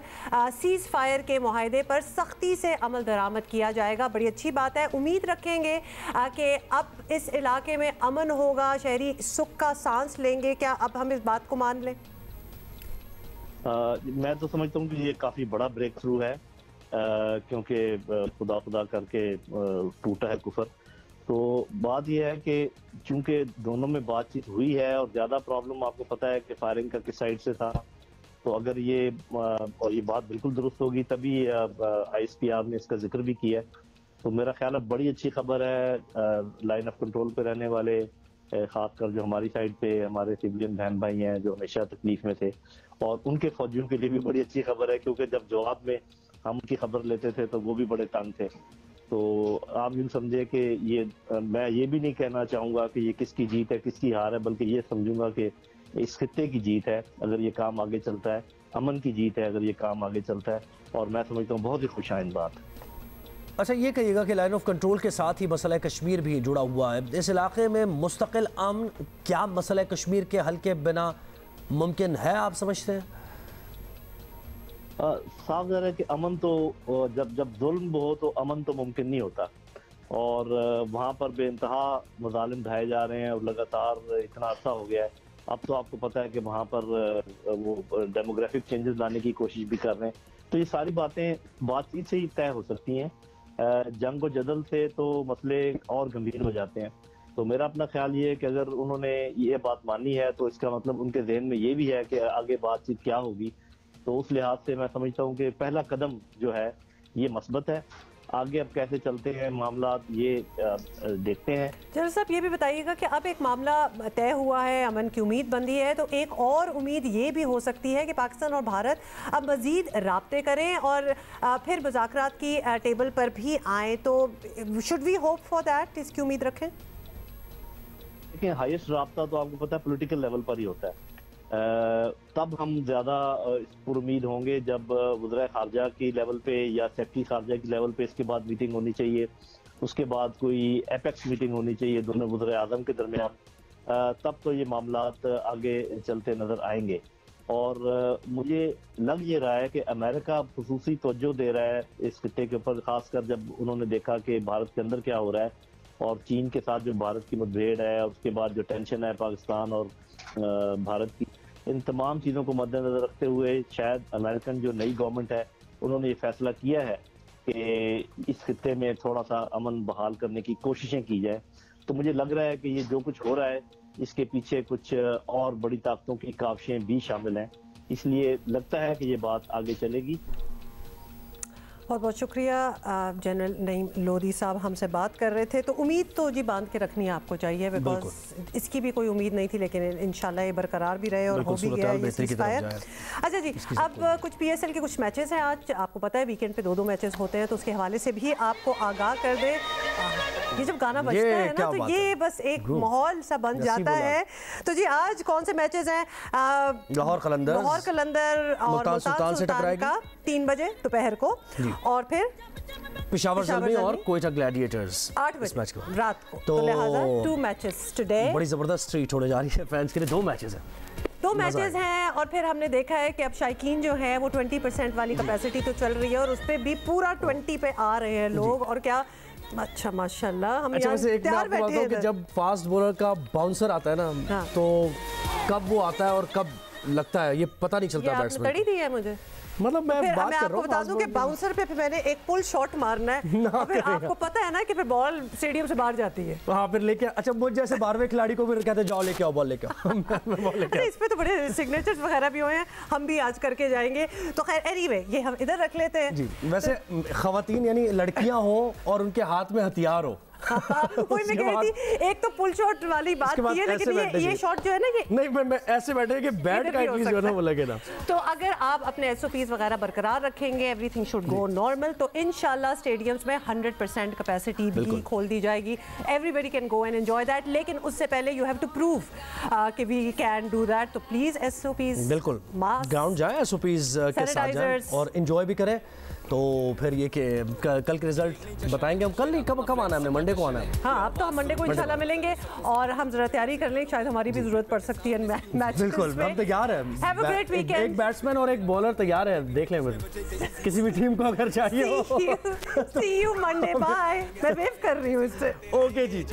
सीज़ फायर के मुआहदे पर सख्ती से अमल दरामद किया जाएगा। बड़ी अच्छी बात है, उम्मीद रखेंगे कि अब इस इलाके में अमन होगा, शहरी सुख का सांस लेंगे। क्या अब हम इस बात को मान लें? मैं तो समझता हूँ कि ये काफ़ी बड़ा ब्रेक थ्रू है, क्योंकि खुदा करके टूटा है कुफर। तो बात यह है कि चूंकि दोनों में बातचीत हुई है और ज़्यादा प्रॉब्लम आपको पता है कि फायरिंग का किस साइड से था, तो अगर ये और ये बात बिल्कुल दुरुस्त होगी तभी ISPR ने इसका जिक्र भी किया। तो मेरा ख्याल है बड़ी अच्छी खबर है लाइन ऑफ कंट्रोल पे रहने वाले, खासकर जो हमारी साइड पे हमारे सिविलियन बहन भाई हैं जो हमेशा तकलीफ में थे, और उनके फौजियों के लिए भी बड़ी अच्छी खबर है, क्योंकि जब जवाब में हम उनकी खबर लेते थे तो वो भी बड़े तंग थे। तो आप यूँ समझे कि ये मैं ये भी नहीं कहना चाहूँगा कि ये किसकी जीत है किसकी हार है, बल्कि ये समझूंगा कि इस खित्ते की जीत है अगर ये काम आगे चलता है, अमन की जीत है अगर ये काम आगे चलता है, और मैं समझता हूँ बहुत ही खुशाइंद बात। अच्छा, ये कहिएगा कि लाइन ऑफ कंट्रोल के साथ ही मसला कश्मीर भी जुड़ा हुआ है। इस इलाके में मुस्तकिल अमन क्या मसला कश्मीर के हल के बिना मुमकिन है, आप समझते हैं? साफ ज़ाहिर है कि अमन तो जब जुल्म हो तो अमन तो मुमकिन नहीं होता, और वहाँ पर बेइंतहा मज़ालिम ढाए जा रहे हैं और लगातार इतना अर्सा हो गया है। अब तो आपको पता है कि वहाँ पर वो डेमोग्राफिक चेंजेस लाने की कोशिश भी कर रहे हैं, तो ये सारी बातें बातचीत से ही तय हो सकती हैं। जंग व जदल से तो मसले और गंभीर हो जाते हैं। तो मेरा अपना ख्याल ये है कि अगर उन्होंने ये बात मानी है तो इसका मतलब उनके जहन में ये भी है कि आगे बातचीत क्या होगी। तो उस लिहाज से मैं समझता हूँ कि पहला कदम जो है ये मस्बत है। आगे अब कैसे चलते हैं मामला ये देखते हैं। जनरल साहब ये भी बताइएगा कि अब एक मामला तय हुआ है, अमन की उम्मीद बंधी है, तो एक और उम्मीद ये भी हो सकती है कि पाकिस्तान और भारत अब मजीद राब्ते करें और फिर मुज़ाकरात की टेबल पर भी आए। तो should we hope for that, इसकी उम्मीद रखें? देखिए, हाईएस्ट राब्ता तो आपको पता है पॉलिटिकल लेवल पर ही होता है। तब हम ज़्यादा पुरुमीद होंगे जब वज़ीर ख़ारजा की लेवल पे या सेक्रेटरी ख़ारजा की लेवल पे इसके बाद मीटिंग होनी चाहिए। उसके बाद कोई एपेक्स मीटिंग होनी चाहिए दोनों वज़ीर आज़म के दरमियान। तब तो ये मामलात आगे चलते नज़र आएंगे। और मुझे लग ये रहा है कि अमेरिका खुसूसी तवज्जो दे रहा है इस खित्ते के ऊपर, ख़ासकर जब उन्होंने देखा कि भारत के अंदर क्या हो रहा है और चीन के साथ जो भारत की मुठभेड़ है, उसके बाद जो टेंशन है पाकिस्तान और भारत की, इन तमाम चीज़ों को मद्देनजर रखते हुए शायद अमेरिकन जो नई गवर्नमेंट है उन्होंने ये फैसला किया है कि इस खित्ते में थोड़ा सा अमन बहाल करने की कोशिशें की जाए। तो मुझे लग रहा है कि ये जो कुछ हो रहा है इसके पीछे कुछ और बड़ी ताकतों की काविशें भी शामिल हैं। इसलिए लगता है कि ये बात आगे चलेगी। बहुत बहुत शुक्रिया जनरल नईम लोधी साहब हमसे बात कर रहे थे। तो उम्मीद तो जी बांध के रखनी आपको चाहिए, बिकॉज इसकी भी कोई उम्मीद नहीं थी, लेकिन इंशाल्लाह ये बरकरार भी रहे और हो भी गया ये सीज़फायर। अच्छा जी, अब कुछ PSL के कुछ मैचेस हैं आज। आपको पता है वीकेंड पे 2 मैचेस होते हैं, तो उसके हवाले से भी आपको आगाह कर दे। ये जब गाना बजता है ना तो ये बस एक माहौल सा बन जाता है। तो जी आज कौन से मैचेस हैं? लाहौर कलंदर और मुल्तान सुल्तान का 3 बजे दोपहर को, और फिर पेशावर ज़ल्मी और कोयटा ग्लैडिएटर्स 8 बजे रात को। तो लिहाजा 2 मैचेस टुडे। बड़ी जबरदस्त ट्रीट होने जा रही है फैंस के लिए। 2 मैचेस हैं, 2 मैचेस हैं। और फिर हमने देखा है कि अब शायकीन जो है वो 20% वाली कैपेसिटी तो चल रही है और उस पर भी पूरा 20 पे आ रहे हैं लोग। और क्या अच्छा माशाल्लाह, हम अच्छा वैसे एक मैं आपको बताता हूं कि जब फास्ट बॉलर का बाउंसर आता है ना तो कब वो आता है और कब लगता है ये पता नहीं चलता बैट्समैन। तड़ी दी है मुझे, मतलब मैं बात कर रहा हूं। आपको बता दूं कि बाउंसर पे मैंने एक पुल शॉट मारना है और फिर आपको पता है ना कि फिर बॉल स्टेडियम से बाहर जाती है। हाँ, फिर लेके अच्छा मुझे जैसे 12वें खिलाड़ी को फिर कहते जाओ लेके आओ बॉल लेके आओ। इस पे तो बड़े सिग्नेचर्स वगैरह भी हुए हैं, हम भी आज करके जाएंगे। तो खैर एनीवे ये हम इधर रख लेते हैं जी। वैसे खवातीन यानी लड़कियां हो और उनके हाथ में हथियार हो। कोई मैं कह रही थी, एक तो पुल शॉट वाली बात की है, लेकिन ये शॉट जो है ना ये नहीं, मैं ऐसे बैठे कि बैट का एटलीस्ट जो है ना वो लगे ना। तो अगर आप अपने SOPs वगैरह बरकरार रखेंगे, एवरीथिंग शुड गो नॉर्मल, तो इंशाल्लाह स्टेडियम्स में 100% कैपेसिटी भी खोल दी जाएगी। Everybody can go and enjoy that. लेकिन उससे पहले यू हैव टू प्रूव कि वी कैन डू दैट। तो प्लीज SOPs बिल्कुल ग्राउंड जाए, SOPs के साथ जाए और एंजॉय भी करें। तो फिर ये कि कल के रिजल्ट बताएंगे हम। कल नहीं, कब आना है हमने? मंडे को आना है। हाँ, अब तो हम मंडे को इंशाल्लाह मिलेंगे और हम जरा तैयारी कर लें, शायद हमारी भी जरूरत पड़ सकती है मैच। बिल्कुल, हम तैयार हैं। Have a great weekend. एक बैट्समैन और एक बॉलर तैयार है, देख लें फिर किसी भी टीम को अगर चाहिए हो। सी यू मंडे, बाय। मैं वेव कर रही हूँ इससे। ओके जी।